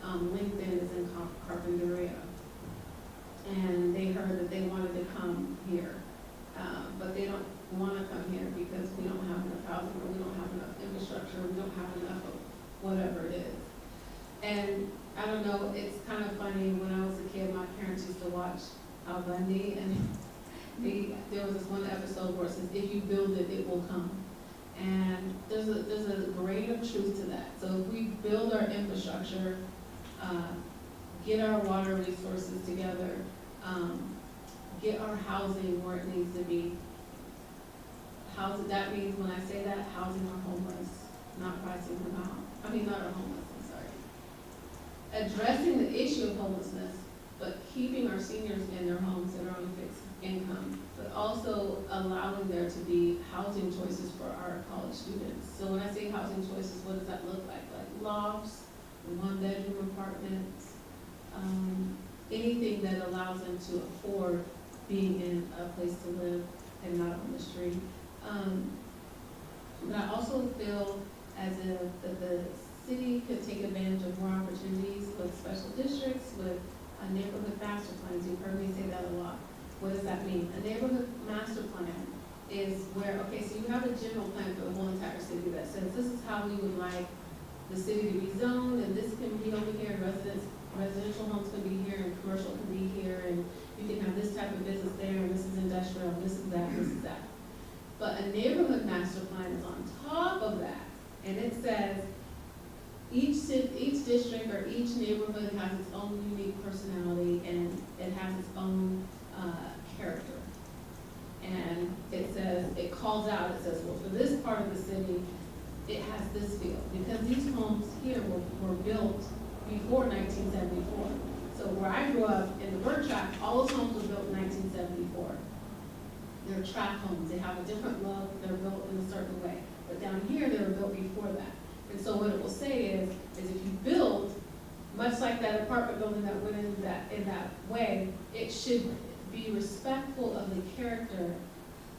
LinkedIn is in Carpinteria. And they heard that they wanted to come here, but they don't wanna come here because we don't have enough housing, or we don't have enough infrastructure, we don't have enough of whatever it is. And I don't know, it's kind of funny, when I was a kid, my parents used to watch Al Bundy, and there was this one episode where it says, if you build it, it will come. And there's a grain of truth to that. So if we build our infrastructure, get our water resources together, get our housing where it needs to be. That means, when I say that, housing our homeless, not pricing them out. I mean, not our homeless, I'm sorry. Addressing the issue of homelessness, but keeping our seniors in their homes that are on a fixed income, but also allowing there to be housing choices for our college students. So when I say housing choices, what does that look like? Like lofts, one-bedroom apartments, anything that allows them to afford being in a place to live and not on the street. But I also feel as if that the city could take advantage of more opportunities with special districts, with neighborhood master plans. You've heard me say that a lot. What does that mean? A neighborhood master plan is where, okay, so you have a general plan for the whole entire city that says this is how we would like the city to be zoned, and this can be over here, residential homes can be here, and commercial can be here, and you can have this type of business there, and this is industrial, this is that, this is that. But a neighborhood master plan is on top of that, and it says each district or each neighborhood has its own unique personality, and it has its own character. And it says, it calls out, it says, well, for this part of the city, it has this feel, because these homes here were built before 1974. So where I grew up in the Bird Tract, all those homes were built in 1974. They're tract homes, they have a different look, they're built in a certain way. But down here, they were built before that. And so what it will say is if you build, much like that apartment building that went in that way, it should be respectful of the character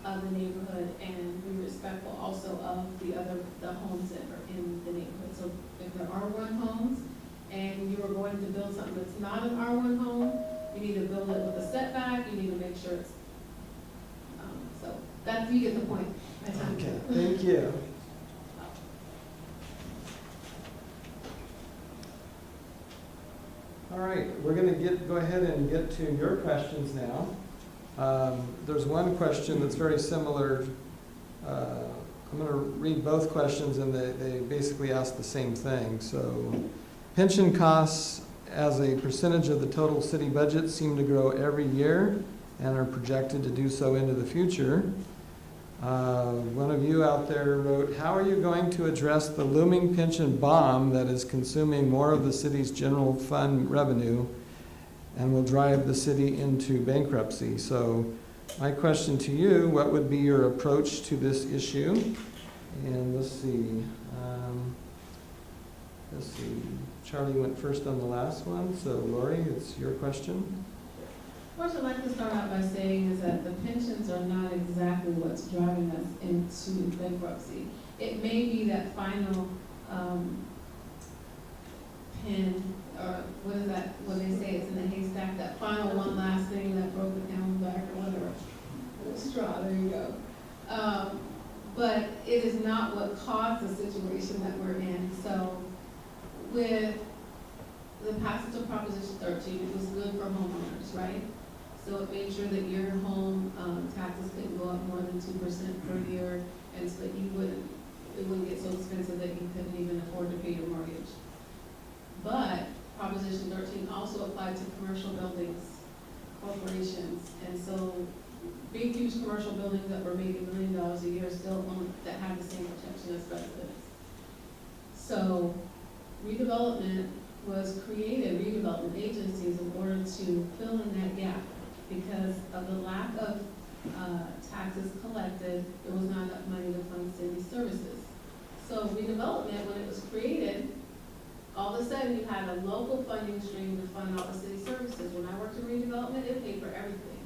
of the neighborhood and be respectful also of the homes that are in the neighborhood. So if there are R1 homes and you are going to build something that's not an R1 home, you need to build it with a setback, you need to make sure it's, so that's, you get the point. Okay, thank you. All right, we're going to go ahead and get to your questions now. There's one question that's very similar. I'm going to read both questions, and they basically ask the same thing. So, pension costs as a percentage of the total city budget seem to grow every year and are projected to do so into the future. One of you out there wrote, how are you going to address the looming pension bomb that is consuming more of the city's general fund revenue and will drive the city into bankruptcy? So my question to you, what would be your approach to this issue? And let's see, Charlie went first on the last one, so Lori, it's your question. What I'd like to start out by saying is that the pensions are not exactly what's driving us into bankruptcy. It may be that final pin, or what is that, when they say it's in the haystack, that final one last thing that broke the camel's back or whatever. Straw, there you go. But it is not what caused the situation that we're in. So with the passage of Proposition 13, it was good for homeowners, right? So it made sure that your home taxes couldn't go up more than 2% per year, and so that it wouldn't get so expensive that you couldn't even afford to pay your mortgage. But Proposition 13 also applied to commercial buildings, corporations, and so big, huge commercial buildings that were making $1 million a year still that have the same protection as residents. So redevelopment was created, redevelopment agencies, in order to fill in that gap. Because of the lack of taxes collected, there was not enough money to fund city services. So redevelopment, when it was created, all of a sudden you had a local funding stream to fund all the city services. When I worked in redevelopment, it paid for everything.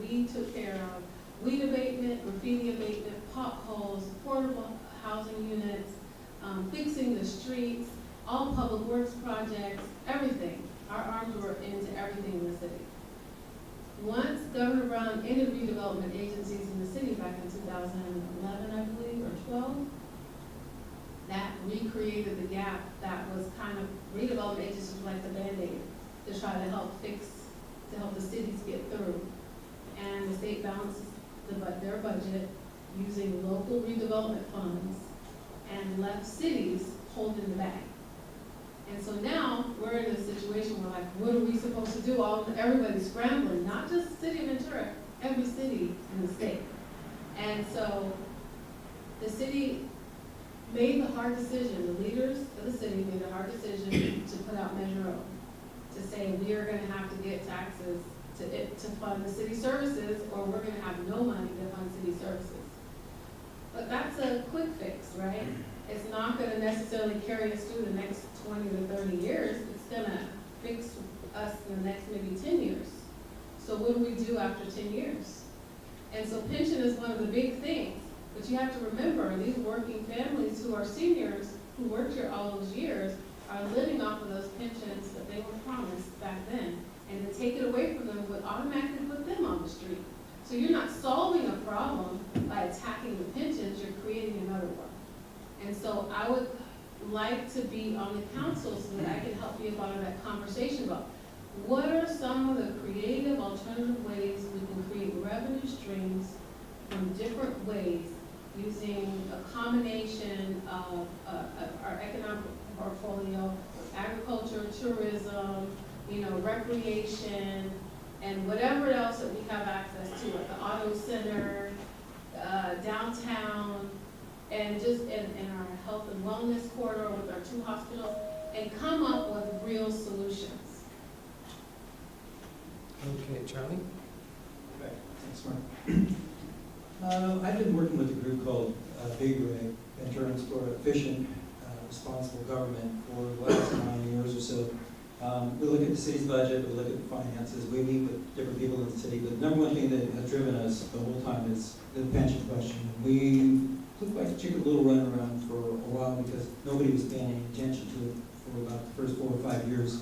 We took care of weed abatement, graffiti abatement, potholes, portable housing units, fixing the streets, all public works projects, everything. Our arms were into everything in the city. Once Governor Brown ended redevelopment agencies in the city back in 2011, I believe, or 12, that recreated the gap that was kind of, redevelopment agencies were like the Band-Aid to try to help fix, to help the cities get through. And the state balances their budget using local redevelopment funds and left cities holding the bag. And so now we're in a situation where, like, what are we supposed to do? Everybody's scrambling, not just the city of Ventura, every city in the state. And so the city made the hard decision, the leaders of the city made the hard decision to put out Measure O, to say we are gonna have to get taxes to fund the city services, or we're gonna have no money to fund city services. But that's a quick fix, right? It's not gonna necessarily carry us through the next 20 to 30 years. It's gonna fix us in the next maybe 10 years. So what do we do after 10 years? And so pension is one of the big things. But you have to remember, these working families who are seniors, who worked here all those years, are living off of those pensions that they were promised back then. And to take it away from them would automatically put them on the street. So you're not solving a problem by attacking the pensions, you're creating another one. And so I would like to be on the council so that I can help be a part of that conversation about what are some of the creative alternative ways we can create revenue streams from different ways using a combination of our economic portfolio, agriculture, tourism, recreation, and whatever else that we have access to, like the auto center, downtown, and just in our health and wellness corridor with our 2 hospitals, and come up with real solutions. Okay, Charlie? Okay, thanks, Mark. I've been working with a group called Ventura for Efficient, Responsible Government for the last 9 years or so. We look at the city's budget, we look at the finances, we meet with different people in the city, but the number one thing that has driven us the whole time is the pension question. We looked like a chicken little run around for a while because nobody was paying any attention to it for about the first 4 or 5 years.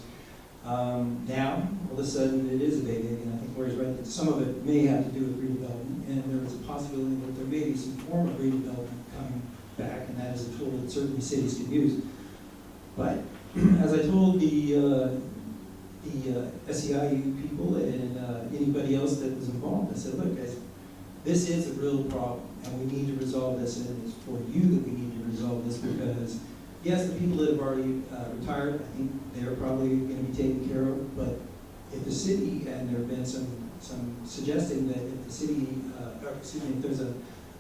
Now, all of a sudden, it is a big thing, and I think Lori's right that some of it may have to do with redevelopment, and there is a possibility that there may be some form of redevelopment coming back, and that is a tool that certainly cities could use. But as I told the SEIU people and anybody else that was involved, I said, look guys, this is a real problem and we need to resolve this, and it's for you that we need to resolve this, because yes, the people that have already retired, I think they're probably going to be taken care of, but if the city, and there have been some suggesting that if the city, if there's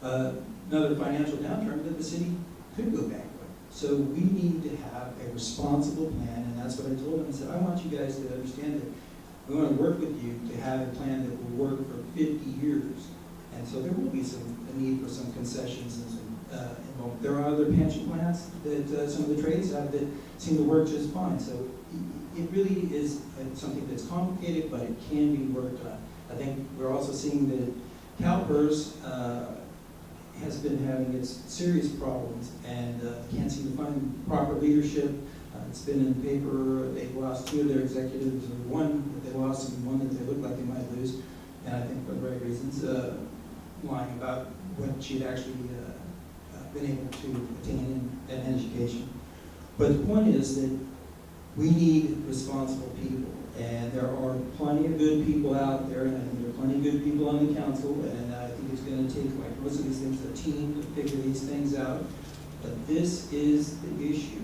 another financial downturn, that the city could go bankrupt. So we need to have a responsible plan, and that's what I told them. I said, I want you guys to understand that we want to work with you to have a plan that will work for 50 years. And so there will be a need for some concessions and some involvement. There are other pension plans that some of the trades have that seem to work just fine. So it really is something that's complicated, but it can be worked on. I think we're also seeing that CalPERS has been having its serious problems and can't seem to find proper leadership. It's been in the paper. They've lost 2 of their executives, or one that they lost and one that they look like they might lose. And I think for the right reasons, lying about what she'd actually been able to attain in an education. But the point is that we need responsible people. And there are plenty of good people out there, and I think there are plenty of good people on the council, and I think it's going to take, like most of these things, a team to figure these things out. But this is the issue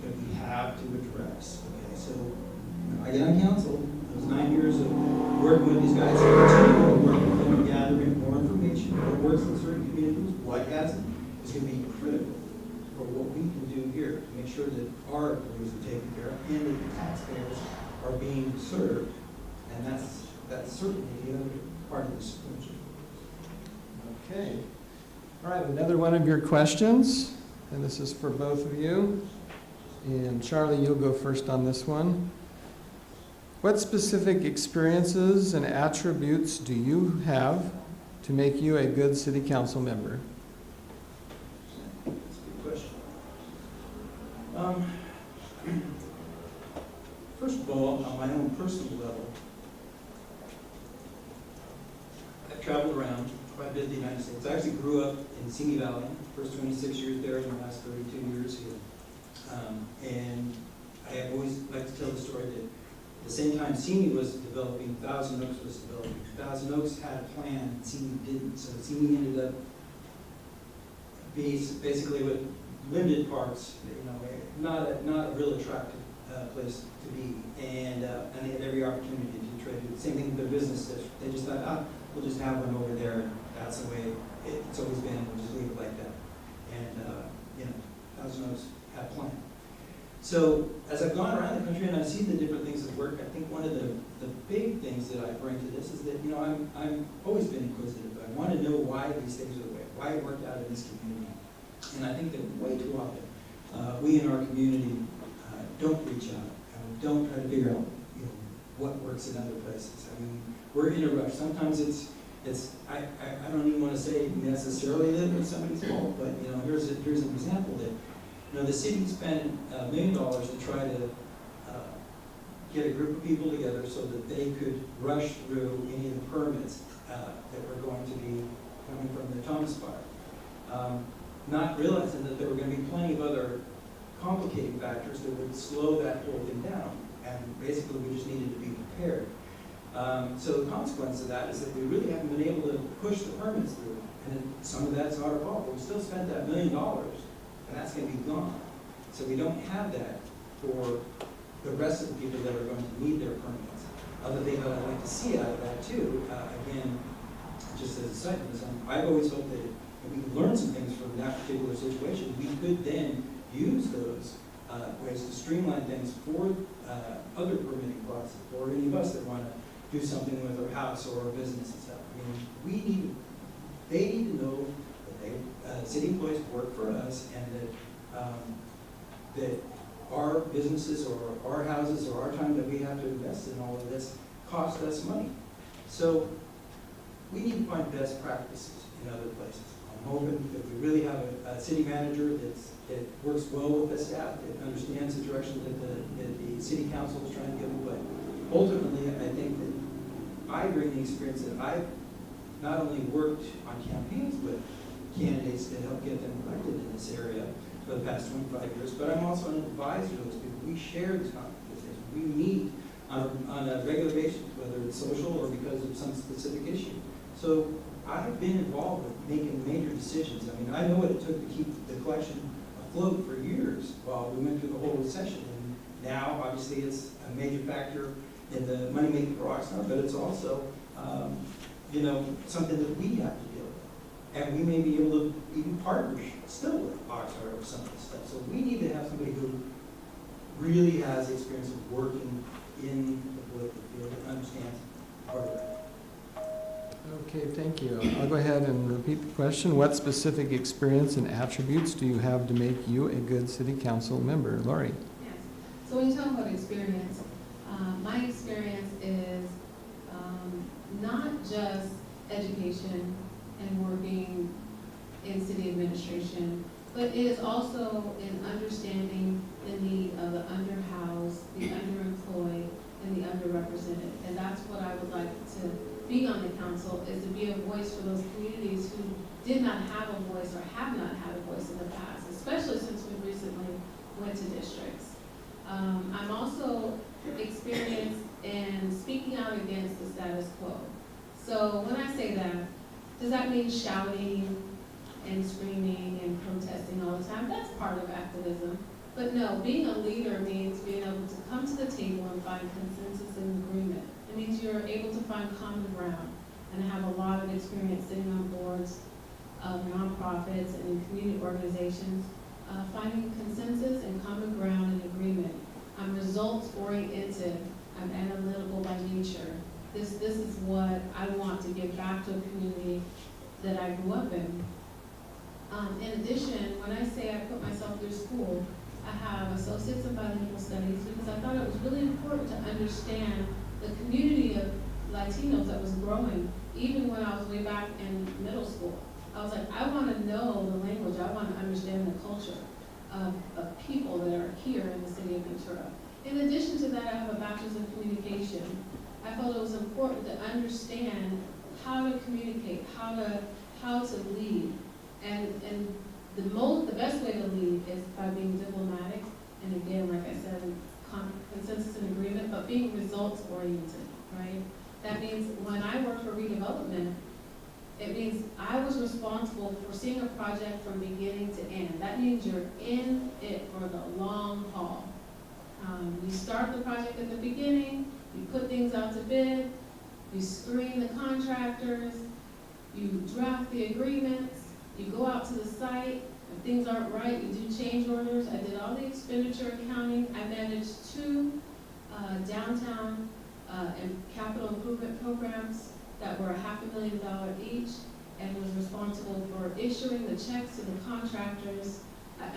that we have to address. Okay, so when I get on council, those 9 years of working with these guys, continuing to work with them, gathering more information, what works in certain communities, what hasn't, is going to be critical for what we can do here. make sure that our employees are taken care of and that the taxpayers are being served. And that's certainly the other part of this equation. Okay. All right, another one of your questions, and this is for both of you. And Charlie, you'll go first on this one. What specific experiences and attributes do you have to make you a good city council member? That's a good question. First of all, on my own personal level, I've traveled around quite a bit in the United States. I actually grew up in Simi Valley, first 26 years there, and the last 32 years here. And I have always liked to tell the story that at the same time Simi was developing, Thousand Oaks was developing. Thousand Oaks had a plan, Simi didn't. So Simi ended up basically with limited parks, not a real attractive place to be. And they had every opportunity to try to do the same thing with their business. They just thought, we'll just have one over there. That's the way it's always been. We'll just leave it like that. And Thousand Oaks had a plan. So as I've gone around the country and I've seen the different things that work, I think one of the big things that I bring to this is that I'm always been inquisitive. I want to know why these things are the way, why it worked out in this community. And I think that way too often we in our community don't reach out and we don't try to figure out what works in other places. I mean, we're in a rush. Sometimes I don't even want to say necessarily that it's somebody's fault, but here's an example that the city spent $1 million to try to get a group of people together so that they could rush through any of the permits that were going to be coming from the Thomas Fire. Not realizing that there were going to be plenty of other complicating factors that would slow that whole thing down. And basically we just needed to be prepared. So the consequence of that is that we really haven't been able to push the permits through. And some of that's not our fault, but we still spent that $1 million. And that's going to be gone. So we don't have that for the rest of the people that are going to need their permits. Other thing that I'd like to see out of that too, again, just as a side note, I've always hoped that if we could learn some things from that particular situation, we could then use those ways to streamline things for other permitting processes, or any of us that want to do something with our house or our business and stuff. I mean, they need to know city employees work for us, and that our businesses or our houses or our time that we have to invest in all of this cost us money. So we need to find best practices in other places. I'm hoping that we really have a city manager that works well with the staff, that understands the direction that the city council is trying to give them. But ultimately, I think that I bring the experience that I've not only worked on campaigns with candidates to help get them elected in this area for the past 25 years, but I'm also an advisor to those people. We share these conversations. We meet on a regular basis, whether it's social or because of some specific issue. So I've been involved with making major decisions. I mean, I know what it took to keep the collection afloat for years while we went through the whole recession. And now, obviously, it's a major factor in the money-making for Oxnard, but it's also, something that we have to deal with. And we may be able to even partner still with Oxnard or some of this stuff. So we need to have somebody who really has the experience of working in the political field and understands part of that. Okay, thank you. I'll go ahead and repeat the question. What specific experience and attributes do you have to make you a good city council member? Lori? Yes. So when you talk about experience, my experience is not just education and working in city administration, but it is also in understanding the need of the underhoused, the underemployed, and the underrepresented. And that's what I would like to be on the council, is to be a voice for those communities who did not have a voice or have not had a voice in the past, especially since we recently went to districts. I'm also experienced in speaking out against the status quo. So when I say that, does that mean shouting and screaming and protesting all the time? That's part of activism. But no, being a leader means being able to come to the table and find consensus and agreement. It means you're able to find common ground, and I have a lot of experience sitting on boards of nonprofits and community organizations, finding consensus and common that I grew up in. In addition, when I say I put myself through school, I have associates in bilingual studies because I thought it was really important to understand the community of Latinos that was growing, even when I was way back in middle school. I was like, I want to know the language, I want to understand the culture of people that are here in the city of Ventura. In addition to that, I have a bachelor's in communication. I felt it was important to understand how to communicate, how to lead. And the best way to lead is by being diplomatic, and again, like I said, consensus and agreement, but being results oriented, right? That means when I worked for redevelopment, it means I was responsible for seeing a project from beginning to end. That means you're in it for the long haul. You start the project at the beginning, you put things out to bid, you screen the contractors, you draft the agreements, you go out to the site. If things aren't right, you do change orders. I did all the expenditure accounting. I managed 2 downtown and capital improvement programs that were $500,000 each, and was responsible for issuing the checks to the contractors. I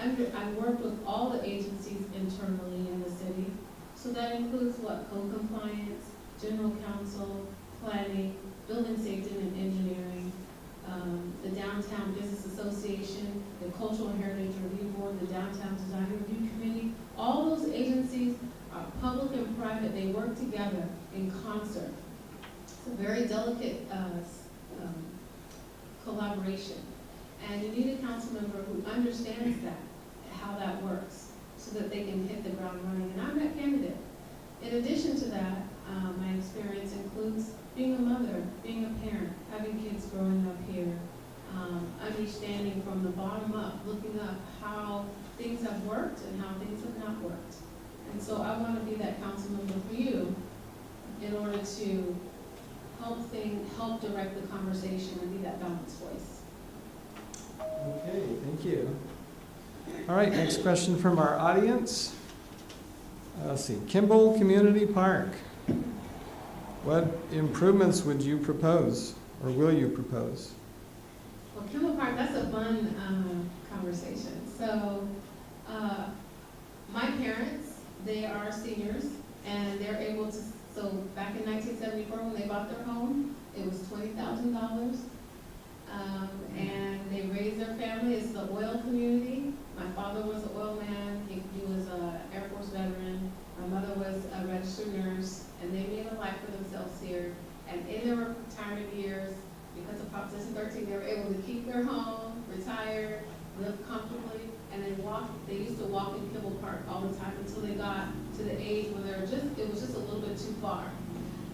worked with all the agencies internally in the city. So that includes what? Code compliance, general counsel, planning, building safety and engineering, the Downtown Business Association, the Cultural Heritage Review Board, the Downtown Design Review Committee. All those agencies are public and private. They work together in concert. It's a very delicate collaboration. And you need a council member who understands that, how that works, so that they can hit the ground running. And I'm that candidate. In addition to that, my experience includes being a mother, being a parent, having kids growing up here, understanding from the bottom up, looking up how things have worked and how things have not worked. And so I want to be that council member for you in order to help direct the conversation and be that balanced voice. Okay, thank you. All right, next question from our audience. Let's see, Kimball Community Park. What improvements would you propose, or will you propose? Well, Kimball Park, that's a fun conversation. So my parents, they are seniors, and they're able to, so back in 1974 when they bought their home, it was $20,000. And they raised their family. It's the oil community. My father was an oil man. He was an Air Force veteran. My mother was a registered nurse, and they made a life for themselves here. And in their retirement years, because of Proposition 13, they were able to keep their home, retire, live comfortably, and then walk. They used to walk in Kimball Park all the time until they got to the age where it was just a little bit too far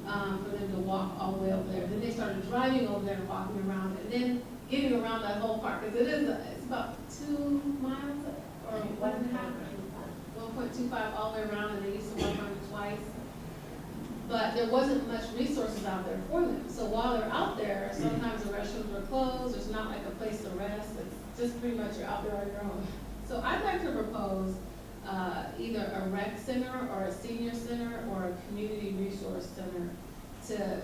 for them to walk all the way over there. Then they started driving over there and walking around, and then getting around that whole park, because it's about 2 miles or 1.25 all the way around, and they used to walk around it twice. But there wasn't much resources out there for them. So while they're out there, sometimes the restrooms were closed. There's not like a place to rest. It's just pretty much you're out there on your own. So I'd like to propose either a rec center or a senior center or a community resource center because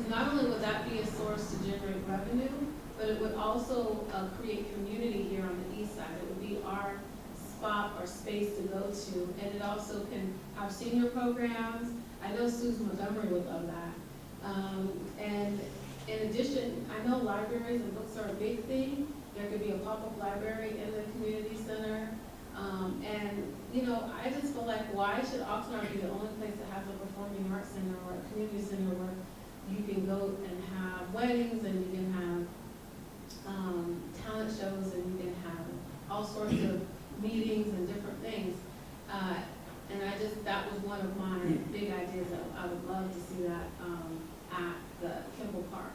not only would that be a source to generate revenue, but it would also create community here on the east side. It would be our spot or space to go to, and it also can have senior programs. I know Susan Montgomery would love that. And in addition, I know libraries and books are a big thing. There could be a pop-up library in the community center. And, you know, I just feel like, why should Oxnard be the only place that has a performing arts center or a community center where you can go and have weddings and you can have talent shows and you can have all sorts of meetings and different things. And that was one of my big ideas that I would love to see that at the Kimball Park.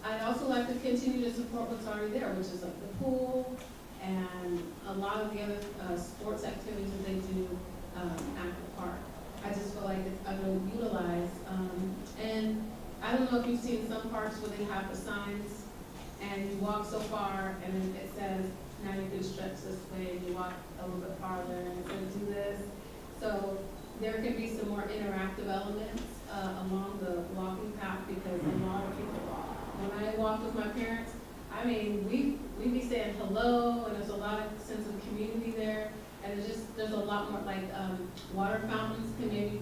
I'd also like to continue to support what's already there, which is like the pool and a lot of the other sports activities that they do at the park. I just feel like it's underutilized. And I don't know if you've seen some parks where they have the signs and you walk so far and then it says, now you can stretch this way, and you walk a little bit farther and it says do this. So there can be some more interactive elements along the walking path because a lot of people walk. when I walked with my parents, I mean, we be saying hello, and there's a lot of sense of community there. And there's a lot more, like, water fountains can maybe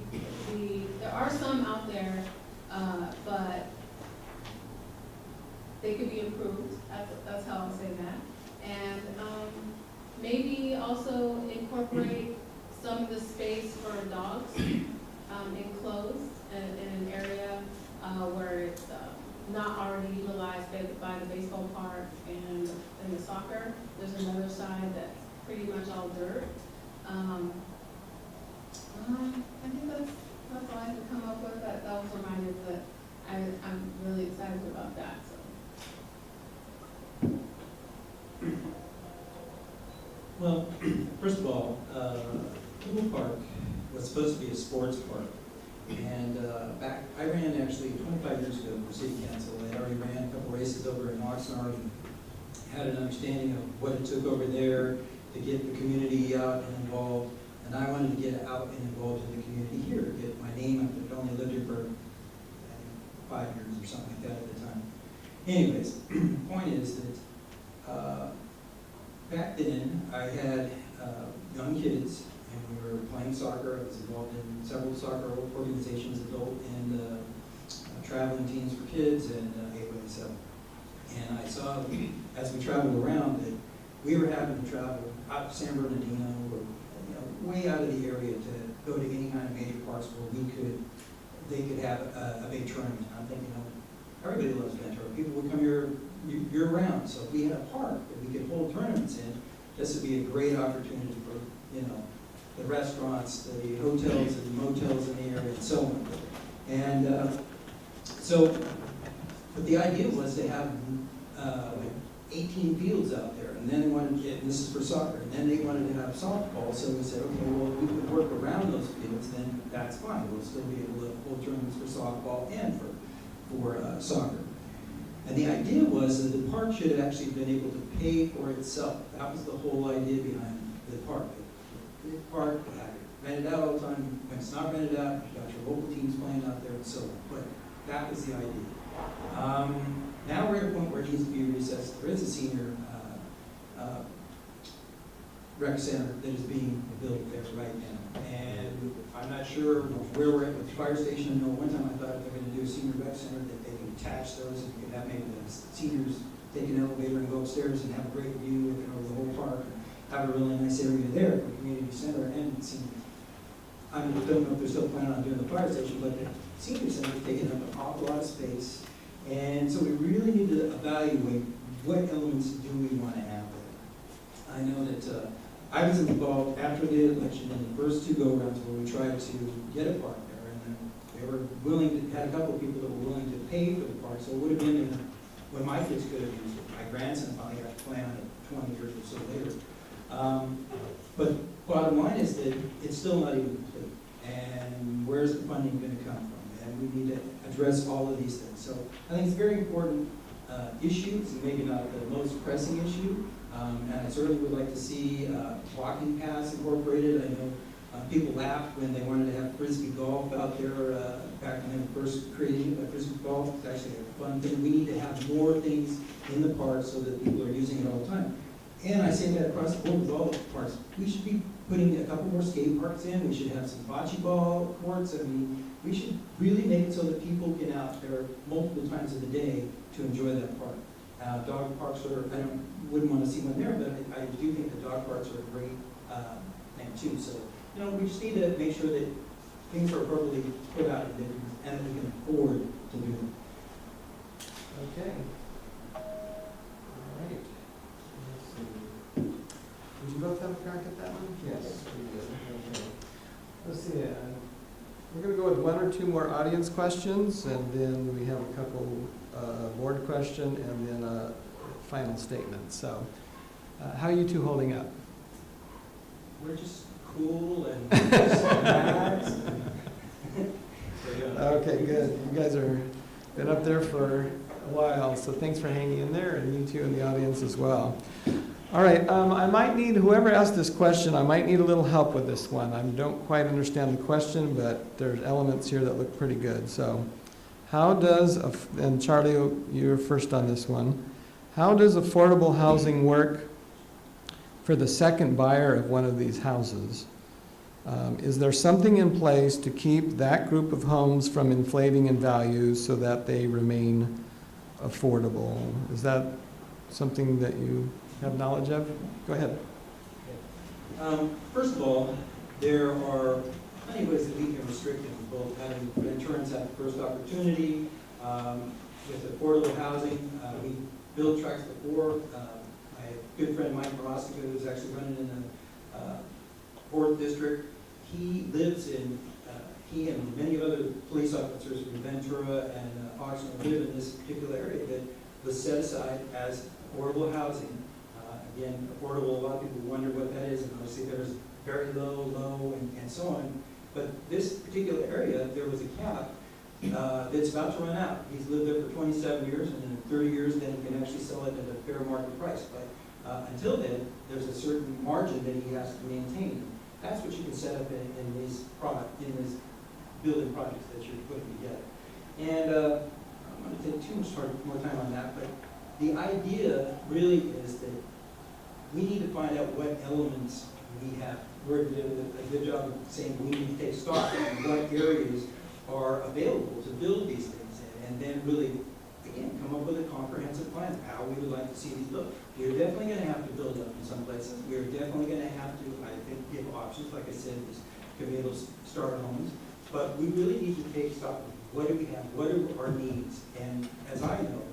be, there are some out there, but they could be improved. That's how I'll say that. And, maybe also incorporate some of the space for dogs, enclosed in an area, where it's, not already utilized by the baseball park and the soccer. There's another side that's pretty much all dirt. I think that's all I could come up with. That was reminded that I'm really excited about that, so. Well, first of all, Pool Park was supposed to be a sports park. And I ran actually 25 years ago for city council. I already ran a couple races over in Oxnard and had an understanding of what it took over there to get the community out and involved. And I wanted to get out and involved in the community here, get my name up. I'd only lived here for 5 years or something like that at the time. Anyways, the point is that back then I had young kids, and we were playing soccer. I was involved in several soccer organizations, adult and traveling teams for kids, and and I saw as we traveled around that we were having to travel out to San Bernardino or way out of the area to go to any kind of major parks where they could have a big tournament. I'm thinking, everybody loves Ventura. People would come here year round. So if we had a park that we could hold tournaments in, this would be a great opportunity for the restaurants, the hotels and motels in the area, and so on. And but the idea was to have like 18 fields out there, and then they wanted to get, and this is for soccer, and then they wanted to have softball. So we said, okay, well, if we could work around those fields, then that's fine. We'll still be able to hold tournaments for softball and for soccer. And the idea was that the park should have actually been able to pay for itself. That was the whole idea behind the park. The park, you have it rented out all the time. When it's not rented out, you've got your local teams playing out there and so on. But that was the idea. Now we're at a point where it needs to be recessed. There is a senior rec center that is being built there right now. And I'm not sure where we're at with the fire station. I know one time I thought they were going to do a senior rec center that they could attach those and you could have maybe the seniors take an elevator and go upstairs and have a great view looking over the whole park and have a really nice area there for the community center and senior. I don't know if they're still planning on doing the fire station, but the senior center is taking up an awful lot of space. And so we really need to evaluate what elements do we want to have there. I know that I was involved after the election in the first two go-rounds where we tried to get a park there, and they were willing to, had a couple of people that were willing to pay for the park, so it would have been when my kids could have used it. My grandson finally got to play on it 20 years or so later. But bottom line is that it's still not even complete, and where's the funding going to come from? And we need to address all of these things. So I think it's a very important issue. It's maybe not the most pressing issue. And I certainly would like to see walking paths incorporated. I know people laughed when they wanted to have frisbee golf out there back when they were first creating frisbee golf. It's actually a fun thing. We need to have more things in the park so that people are using it all the time. And I say that across the board with all the parks. We should be putting a couple more skate parks in. We should have some bocce ball courts. I mean, we should really make it so that people get out there multiple times of the day to enjoy that park. Dog parks are, wouldn't want to see one there, but I do think the dog parks are a great thing too. So, we just need to make sure that things are appropriately put out and that we can afford to do them. Okay. All right. Let's see. Did you both have a crack at that one? Yes, we did. Okay. Let's see. We're going to go with one or two more audience questions, and then we have a couple board question, and then a final statement. So, how are you two holding up? We're just cool and relaxed. Okay, good. You guys are been up there for a while, so thanks for hanging in there, and you two in the audience as well. All right, I might need, whoever asked this question, I might need a little help with this one. I don't quite understand the question, but there's elements here that look pretty good. So how does, and Charlie, you're first on this one, how does affordable housing work for the second buyer of one of these houses? Is there something in place to keep that group of homes from inflating in value so that they remain affordable? Is that something that you have knowledge of? Go ahead. First of all, there are plenty of ways that we can restrict it, both having Venturans have the first opportunity, with affordable housing. We built tracks before. My good friend Mike Morostica, who's actually running in the 4th District, he lives in, he and many other police officers from Ventura and Oxnard live in this particular area that was set aside as affordable housing. Again, affordable, a lot of people wonder what that is, and obviously there's very low, and so on. But this particular area, there was a cap that's about to run out. He's lived there for 27 years, and in 30 years, then he can actually sell it at a fair market price. But until then, there's a certain margin that he has to maintain. That's what you can set up in these building projects that you're putting together. And I'm going to take too much more time on that, but the idea really is that we need to find out what elements we have. We're doing a good job of saying we need to take stock of what areas are available to build these things in, and then really, again, come up with a comprehensive plan of how we would like to see these built. We're definitely going to have to build up in some places. We're definitely going to have to, I think, give options, like I said, to be able to start homes. But we really need to take stock of what do we have, what are our needs, and as I know,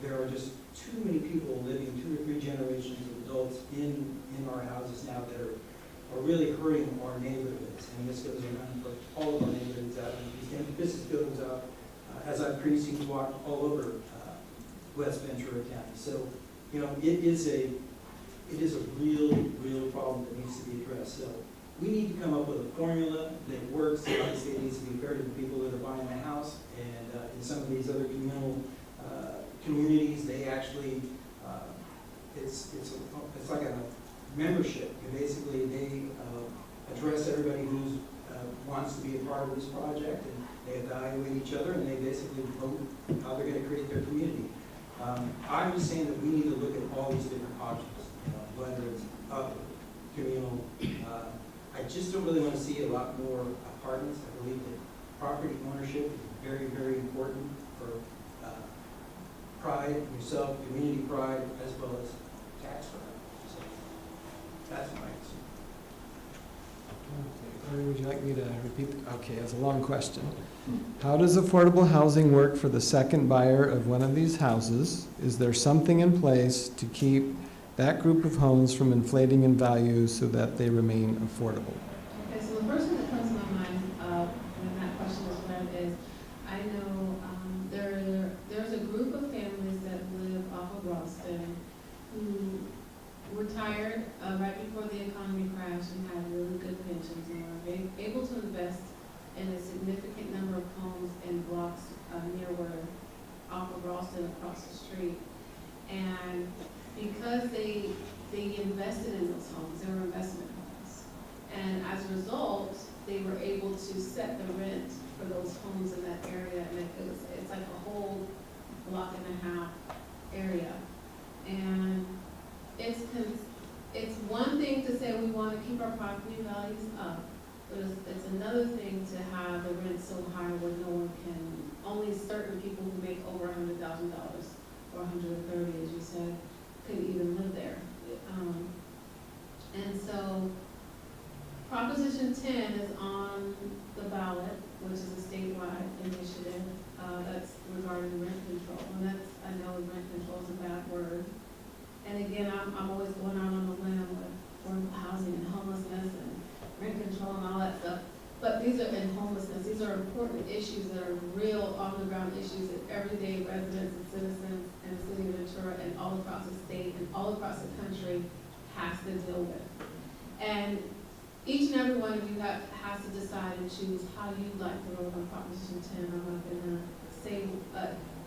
there are just too many people living 2 or 3 generations of adults in our houses now that are really hurting our neighborhoods. And this goes around for all of our neighborhoods out, and these empty business buildings out, as I've previously walked all over West Ventura County. So, you know, it is a real problem that needs to be addressed. So we need to come up with a formula that works. Obviously, it needs to be fair to the people that are buying the house, and in some of these other communities, they actually, it's like a membership. And basically, they address everybody who wants to be a part of this project, and they evaluate each other, and they basically vote how they're going to create their community. I'm just saying that we need to look at all these different options, whether it's communal. I just don't really want to see a lot more apartments. I believe that property ownership is very, very important for pride in yourself, community pride, as well as tax pride. So that's my answer. Or would you like me to repeat? Okay, it's a long question. How does affordable housing work for the second buyer of one of these houses? Is there something in place to keep that group of homes from inflating in value so that they remain affordable? Okay, so the first thing that comes to my mind when that question is read is, I know there's a group of families that live off of Ralston who retired right before the economy crashed and had really good pensions and were able to invest in a significant number of homes and blocks near where off of Ralston across the street. And because they invested in those homes, they were investment homes. And as a result, they were able to set the rent for those homes in that area, and it's like a whole block and a half area. And it's one thing to say we want to keep our property values up, but it's another thing to have the rent so high where only certain people who make over $100,000 or $130,000, as you said, could even live there. And so Proposition 10 is on the ballot, which is a statewide initiative that's regarding rent control. And I know rent control is a bad word. And again, I'm always going out on a limb with affordable housing and homelessness and rent control and all that stuff. But these are, and homelessness, these are important issues that are real on-the-ground issues that everyday residents and citizens in the city of Ventura and all across the state and all across the country has to deal with. And each and every one of you has to decide and choose how you'd like to vote on Proposition 10. I'm not going to say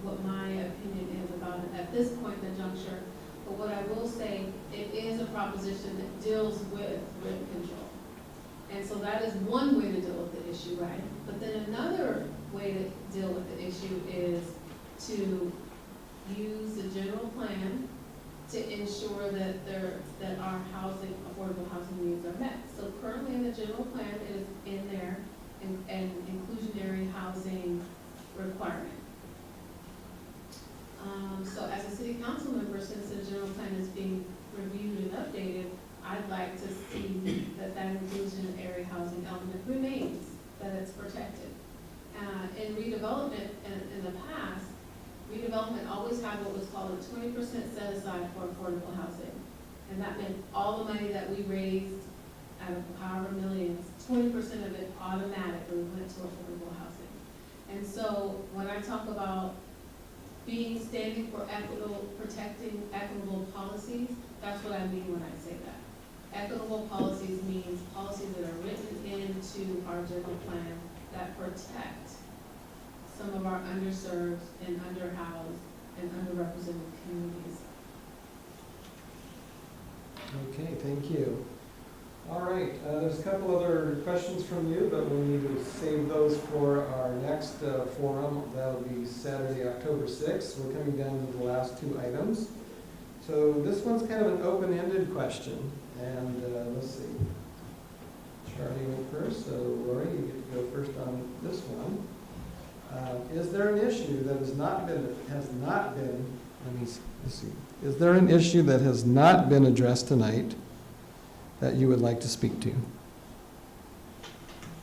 what my opinion is about it at this point in the juncture. But what I will say, it is a proposition that deals with rent control. And so that is one way to deal with the issue, right? But then another way to deal with the issue is to use the general plan to ensure that that our affordable housing needs are met. So currently in the general plan, it is in there, an inclusionary housing requirement. So as a city council member, since the general plan is being reviewed and updated, I'd like to see that inclusionary housing element remains, that it's protected. In redevelopment, in the past, redevelopment always had what was called a 20% set aside for affordable housing. And that meant all the money that we raised out of however millions, 20% of it automatically went to affordable housing. And so when I talk about standing for protecting equitable policies, that's what I mean when I say that. Equitable policies means policies that are written into our general plan that protect some of our underserved and underhoused and underrepresented communities. Okay, thank you. All right, there's a couple other questions from you, but we need to save those for our next forum. That'll be Saturday, October 6th. We're coming down to the last two items. So this one's kind of an open-ended question, and let's see. Charlie went first, so Lori, you get to go first on this one. Is there an issue that has not been, let's see. Is there an issue that has not been addressed tonight that you would like to speak to?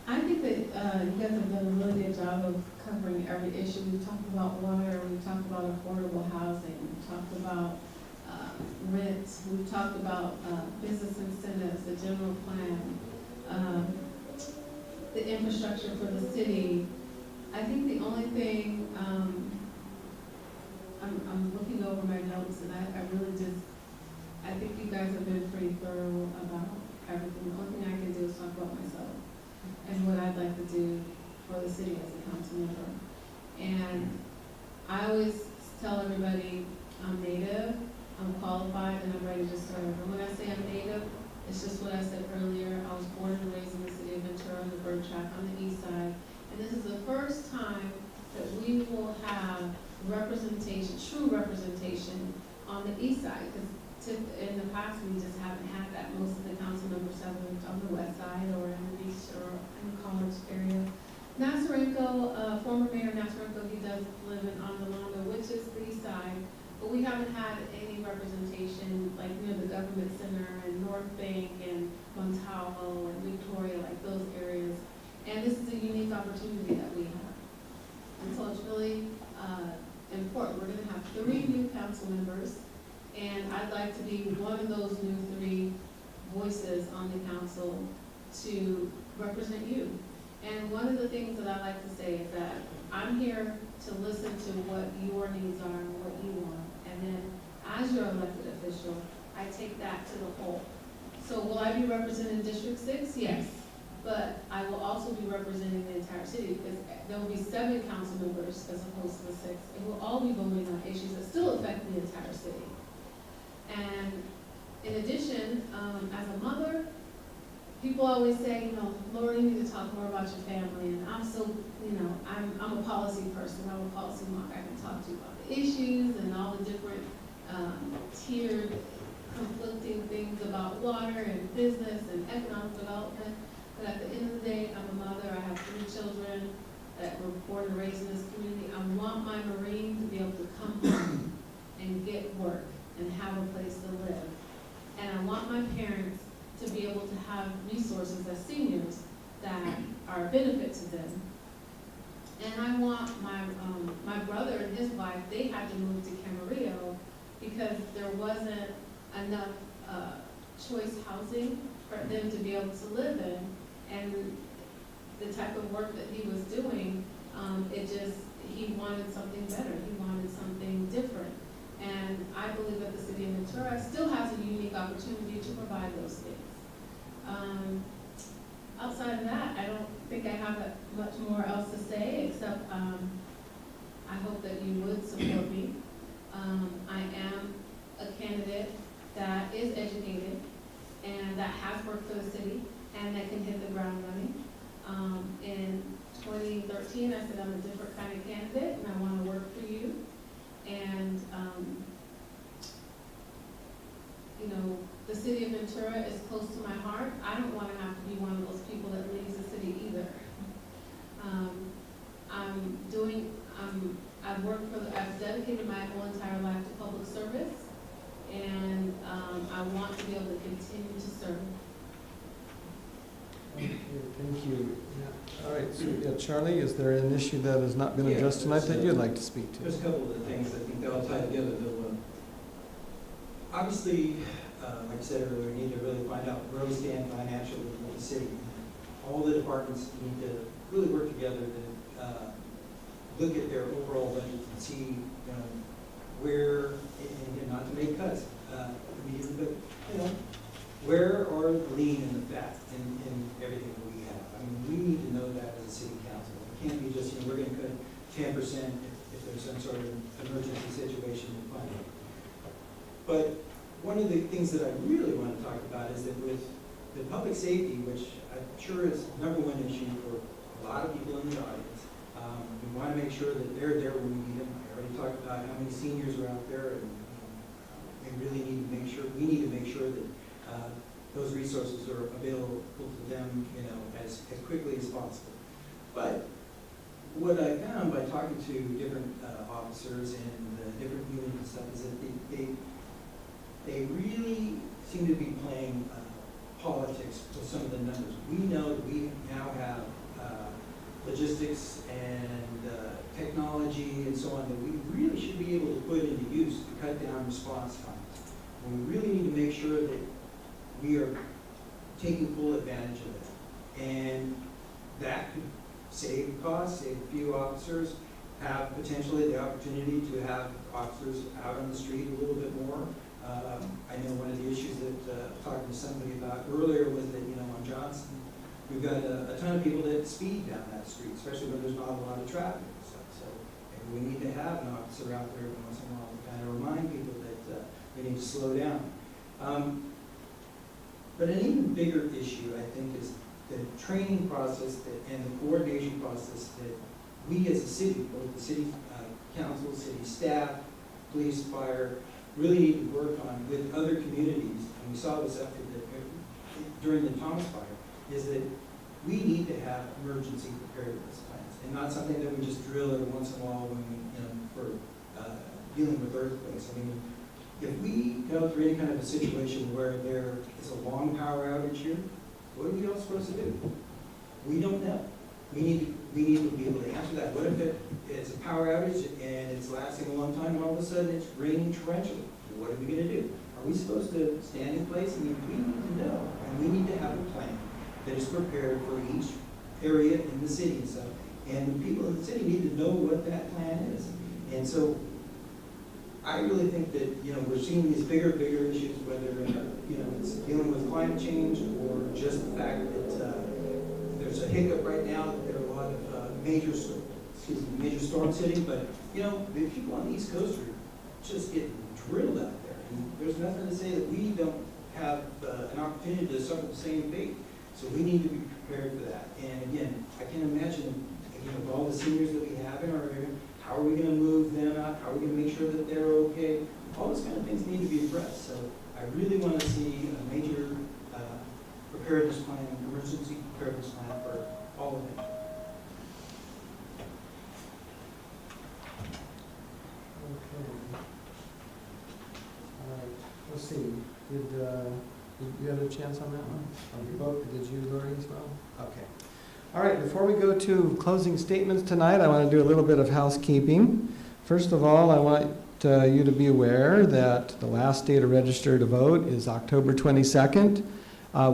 I think that you guys have done a really good job of covering every issue. We've talked about water, we've talked about affordable housing, we've talked about rent, we've talked about business incentives, the general plan, the infrastructure for the city. I think the only thing, I'm looking over my notes, and I really just, I think you guys have been pretty thorough about everything. The only thing I can do is talk about myself and what I'd like to do for the city as a council member. And I always tell everybody I'm Native, I'm qualified, and I'm ready to serve. And when I say I'm Native, it's just what I said earlier. I was born and raised in the city of Ventura on the bird track on the east side. And this is the first time that we will have representation, true representation on the east side. Because in the past, we just haven't had that. Most of the council members have lived on the west side or in the beach or in the college area. Nasarenko, former Mayor Nasarenko, he does live in Onalonga, which is the east side. But we haven't had any representation like near the government center and North Bank and Montalvo and Victoria, like those areas. And this is a unique opportunity that we have. And so it's really important. We're going to have 3 new council members, and I'd like to be one of those new 3 voices on the council to represent you. And one of the things that I like to say is that I'm here to listen to what your needs are and what you want. And then as your elected official, I take that to the whole. So will I be representing District 6? Yes. But I will also be representing the entire city, because there will be 7 council members as opposed to the 6, and we'll all be voting on issues that still affect the entire city. And in addition, as a mother, people always say, Laura, you need to talk more about your family. And I'm so, I'm a policy person. I'm a policy wonk. I can talk to you about the issues and all the different tiered, conflicting things about water and business and economic development. But at the end of the day, I'm a mother. I have 3 children that were born and raised in this community. I want my Marine to be able to come home and get work and have a place to live. And I want my parents to be able to have resources as seniors that are a benefit to them. And I want my brother and his wife, they had to move to Camarillo because there wasn't enough choice housing for them to be able to live in. And the type of work that he was doing, he wanted something better. He wanted something different. And I believe that the city of Ventura still has a unique opportunity to provide those things. Outside of that, I don't think I have much more else to say, except I hope that you would support me. I am a candidate that is educated and that has worked for the city and that can hit the ground running. In 2013, I said I'm a different kind of candidate and I want to work for you. And, you know, the city of Ventura is close to my heart. I don't want to have to be one of those people that leaves the city either. I've dedicated my whole entire life to public service, and I want to be able to continue to serve. Okay, thank you. Yeah. All right, so, yeah, Charlie, is there an issue that has not been Yeah, addressed tonight that there's, you'd like to speak to? There's a couple of the things I think they all tie together, though. Obviously, like I said earlier, we need to really find out where we stand financially with the city. All the departments need to really work together to look at their overall budget and see, you know, where, and not to make cuts immediately, but, you know, where are the lean and the fat in everything that we have? I mean, we need to know that as a city council. It can't be just, you know, we're going to cut 10% if there's some sort of emergency situation in funding. But one of the things that I really want to talk about is that with the public safety, which I'm sure is #1 issue for a lot of people in the audience, we want to make sure that they're there when we need them. I already talked about how many seniors are out there, and we really need to make sure, we need to make sure that those resources are available to them, you know, as quickly as possible. But what I found by talking to different officers and different units and stuff is that they really seem to be playing politics with some of the numbers. We know that we now have logistics and technology and so on that we really should be able to put into use to cut down response times. And we really need to make sure that we are taking full advantage of that. And that could save costs, save a few officers, have potentially the opportunity to have officers out on the street a little bit more. I know one of the issues that talking to somebody about earlier was that, you know, on Johnson, we've got a ton of people that speed down that street, especially when there's not a lot of traffic and stuff. So maybe we need to have an officer out there once in a while to kind of remind people that they need to slow down. But an even bigger issue, I think, is the training process and the coordination process that we as a city, both the city council, city staff, police, fire, really need to work on with other communities. And we saw this during the Thomas fire, is that we need to have emergency preparedness plans, and not something that we just drill every once in a while when we, you know, for dealing with earthquakes. I mean, if we go through any kind of a situation where there is a long power outage here, what are we all supposed to do? We don't know. We need to be able to answer that. What if it's a power outage and it's lasting a long time and all of a sudden it's raining torrentially? What are we going to do? Are we supposed to stand in place? I mean, we need to know, and we need to have a plan that is prepared for each area in the city and stuff. And the people in the city need to know what that plan is. And so I really think that, you know, we're seeing these bigger issues, whether, you know, it's dealing with climate change or just the fact that there's a hiccup right now that there are a lot of major storms hitting, but, you know, the people on the East Coast are just getting drilled out there. And there's nothing to say that we don't have an opportunity to suffer the same fate. So we need to be prepared for that. And again, I can imagine, you know, with all the seniors that we have in our area, how are we going to move them out? How are we going to make sure that they're okay? All those kind of things need to be addressed. So I really want to see a major preparedness plan, emergency preparedness plan for all of it. Okay. All right, let's see. Did you have a chance on that one? Or you both? Did you, Lori, as well? Okay. All right, before we go to closing statements tonight, I want to do a little bit of housekeeping. First of all, I want you to be aware that the last day to register to vote is October 22nd.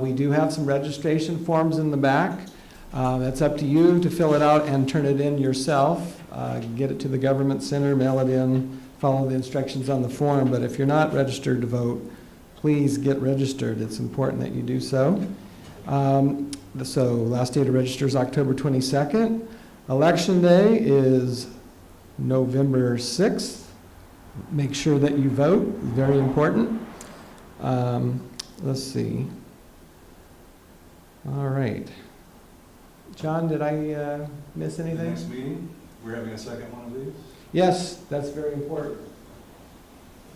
We do have some registration forms in the back. That's up to you to fill it out and turn it in yourself. Get it to the government center, mail it in, follow the instructions on the form. But if you're not registered to vote, please get registered. It's important that you do so. So last day to register is October 22nd. Election day is November 6th. Make sure that you vote, very important. Let's see. All right. John, did I miss The anything? next meeting, we're having a second one of these? Yes, that's very important.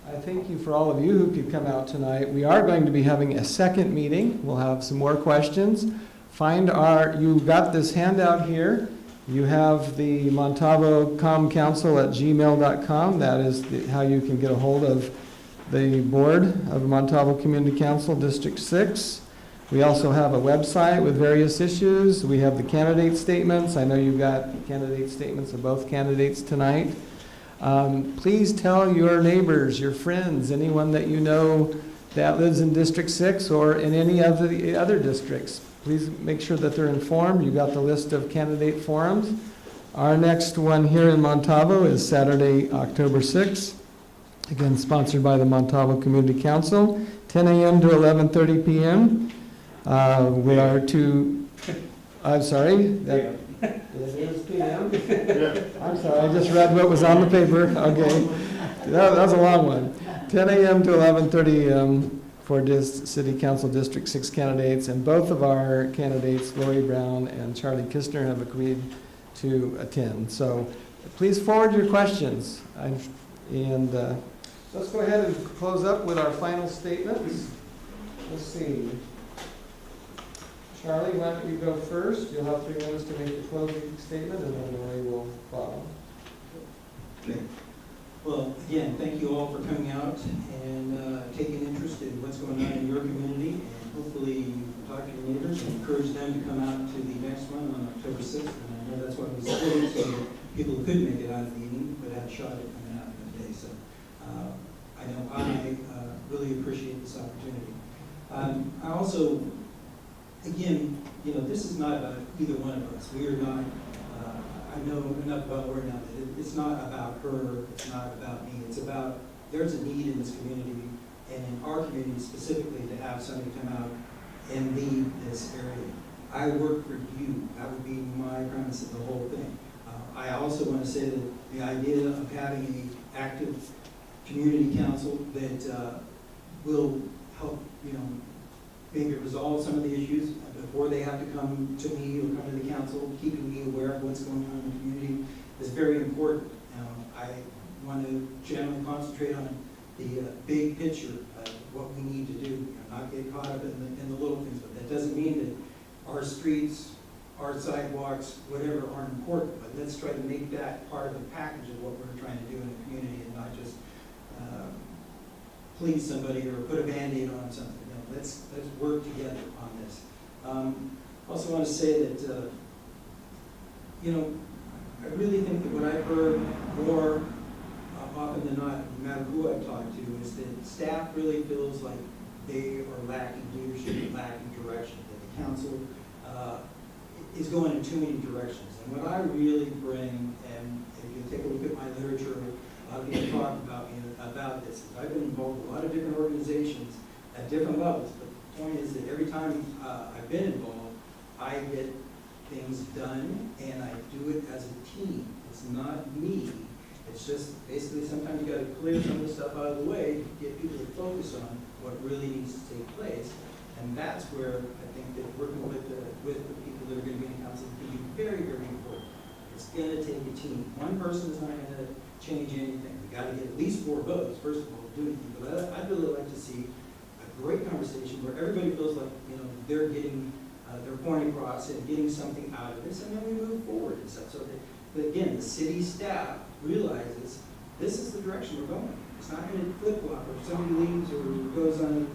I thank you for all of you who could come out tonight. We are going to be having a second meeting. We'll have some more questions. You got this handout here. You have the Montalvo Council at gmail.com. That is how you can get a hold of the board of Montalvo Community Council District 6. We also have a website with various issues. We have the candidate statements. I know you've got candidate statements of both candidates tonight. Please tell your neighbors, your friends, anyone that you know that lives in District 6 or in any of the other districts. Please make sure that they're informed. You got the list of candidate forums. Our next one here in Montalvo is Saturday, October 6th. Again, sponsored by the Montalvo Community Council, 10 a.m. to 11:30 p.m. We are to, I'm sorry, it is p.m. I'm sorry, I just read what was on the paper. Okay, that was a long one. 10 a.m. to 11:30 for City Council District 6 candidates, and both of our candidates, Lori Brown and Charlie Kistner, have agreed to attend. So please forward your questions. Let's go ahead and close up with our final statements. Let's see. Charlie, why don't you go first? You'll have 3 minutes to make the closing statement, and then Lori will follow. Okay. Well, again, thank you all for coming out and taking interest in what's going on in your community. And hopefully you can talk to your neighbors and encourage them to come out to the next one on October 6th. And I know that's what we supported, so people who couldn't make it out of the evening but had a shot at coming out that day. So I know I really appreciate this opportunity. I also, again, this is not about either one of us. We are not, I know enough about Lori now that it's not about her, it's not about me. It's about, there's a need in this community and in our community specifically to have somebody come out and lead this area. I work for you. That would be my premise of the whole thing. I also want to say that the idea of having an active community council that will help, maybe resolve some of the issues before they have to come to me or come to the council, keeping me aware of what's going on in the community is very important. I want to generally concentrate on the big picture of what we need to do, not get caught up in the little things, but that doesn't mean that our streets, our sidewalks, whatever, aren't important, but let's try to make that part of the package of what we're trying to do in the community and not just please somebody or put a Band-Aid on something. Let's work together on this. I also want to say that, I really think that what I've heard more often than not, no matter who I've talked to, is that staff really feels like they are lacking leadership, lacking direction, that the council is going in too many directions. And what I really bring, and if you take a look at my literature, a lot of people talk about this. I've been involved in a lot of different organizations at different levels, but the point is that every time I've been involved, I get things done, and I do it as a team. It's not me. It's just basically sometimes you got to clear some of the stuff out of the way to get people to focus on what really needs to take place. And that's where I think that working with the people that are going to be in council is going to be very, very important. It's going to take a team. One person is not going to change anything. We got to get at least 4 votes, first of all, to do anything. But I'd really like to see a great conversation where everybody feels like they're getting their point across and getting something out of this, and then we move forward and stuff. So that again, the city staff realizes this is the direction we're going. It's not going to flip flop, or if somebody leaves or goes on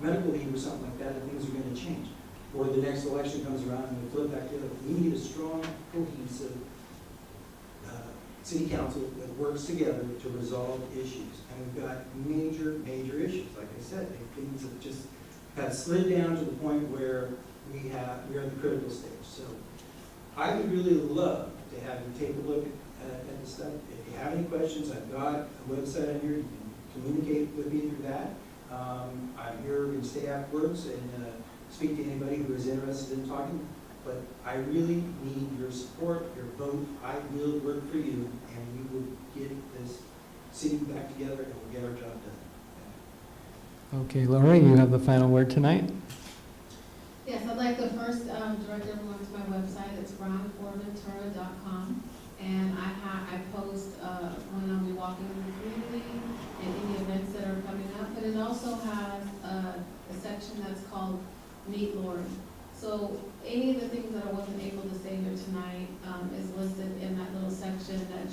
medical leave or something like that, and things are going to change. Or the next election comes around and we flip back together. We need a strong, cohesive city council that works together to resolve issues. And we've got major, major issues. Like I said, things have just slid down to the point where we're at the critical stage. So I would really love to have you take a look at the stuff. If you have any questions, I've got a website on here. You can communicate with me through that. I'm here in staff works and speak to anybody who is interested in talking. But I really need your support, your vote. I will work for you, and we will get this city back together, and we'll get our job done. Okay, Lori, you have the final word tonight. Yes, I'd like to first direct everyone to my website. brownforventura.com. And I post when I'm walking in the community and any events that are coming up. But it also has a section that's called Meet Lori. So any of the things that I wasn't able to say here tonight is listed in that little section that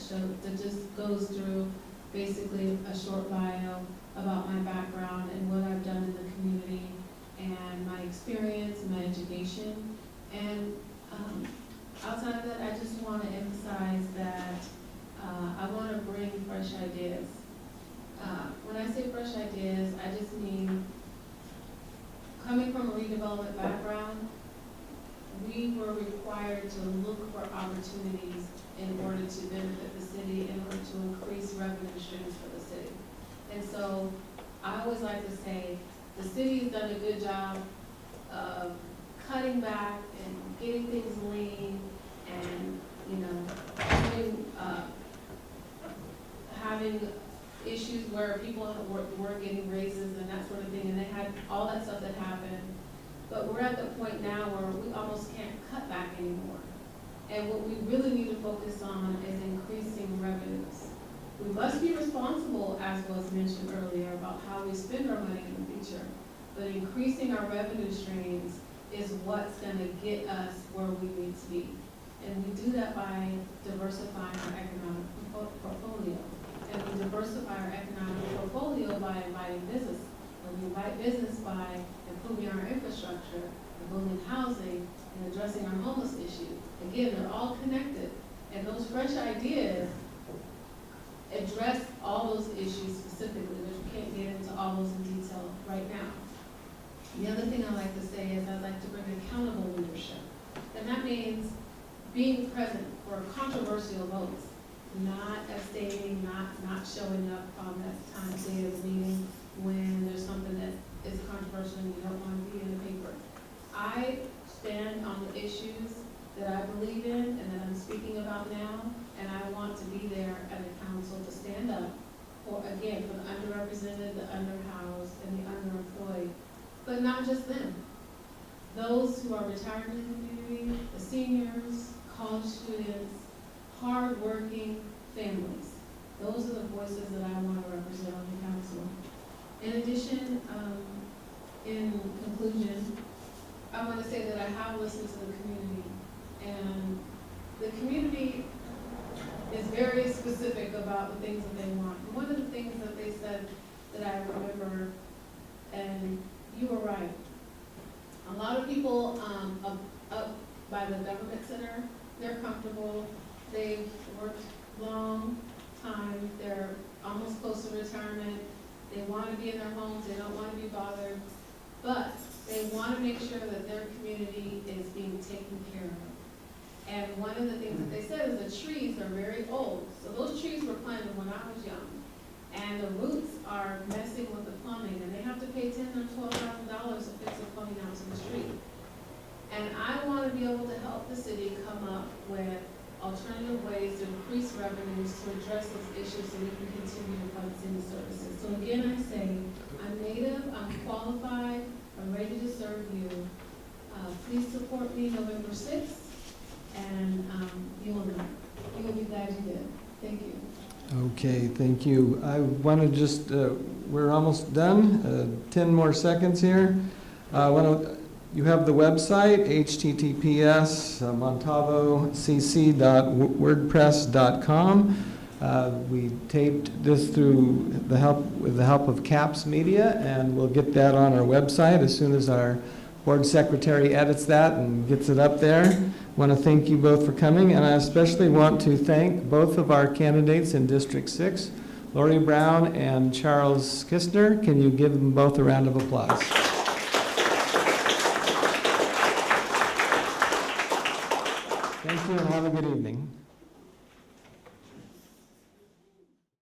just goes through basically a short bio about my background and what I've done in the community and my experience, my education. And outside of that, I just want to emphasize that I want to bring fresh ideas. When I say fresh ideas, I just mean coming from a redevelopment background, we were required to look for opportunities in order to benefit the city, in order to increase revenue streams for the city. And so I always like to say the city has done a good job of cutting back and getting things lean and, having issues where people were getting raises and that sort of thing, and they had all that stuff that happened. But we're at the point now where we almost can't cut back anymore. And what we really need to focus on is increasing revenues. We must be responsible, as was mentioned earlier, about how we spend our money in the future. But increasing our revenue streams is what's going to get us where we need to be. And we do that by diversifying our economic portfolio. And we diversify our economic portfolio by inviting business. And we invite business by improving our infrastructure, and building housing, and addressing our homeless issue. Again, they're all connected. And those fresh ideas address all those issues specifically, which we can't get into all those in detail right now. The other thing I like to say is I'd like to bring accountable leadership. And that means being present for controversial votes, not abstaining, not showing up on that time day of the meeting when there's something that is controversial and you don't want to be in the paper. I stand on the issues that I believe in and that I'm speaking about now, and I want to be there at a council to stand up for, again, for the underrepresented, the underhoused, and the underemployed. But not just them. Those who are retired in the community, the seniors, college students, hard-working families. Those are the voices that I want to represent on the council. In addition, in conclusion, I want to say that I have listened to the community, and the community is very specific about the things that they want. One of the things that they said that I remember, and you were right, a lot of people up by the government center, they're comfortable, they've worked long time, they're almost close to retirement, they want to be in their homes, they don't want to be bothered, but they want to make sure that their community is being taken care of. And one of the things that they said is the trees are very old. So those trees were planted when I was young. And the roots are messing with the plumbing, and they have to pay $10,000 or $12,000 to fix the plumbing out in the street. And I want to be able to help the city come up with alternative ways to increase revenues to address those issues so we can continue to fund city services. So again, I say, I'm native, I'm qualified, I'm ready to serve you. Please support me November 6th, and you will know. You will be glad you did. Thank you. Okay, thank you. I want to just, we're almost done, 10 more seconds here. You have the website, https://montavocc.wordpress.com. We taped this with the help of CAPS Media, and we'll get that on our website as soon as our board secretary edits that and gets it up there. I want to thank you both for coming, and I especially want to thank both of our candidates in District 6, Lori Brown and Charles Kistner. Can you give them both a round of applause? Thank you, and have a good evening.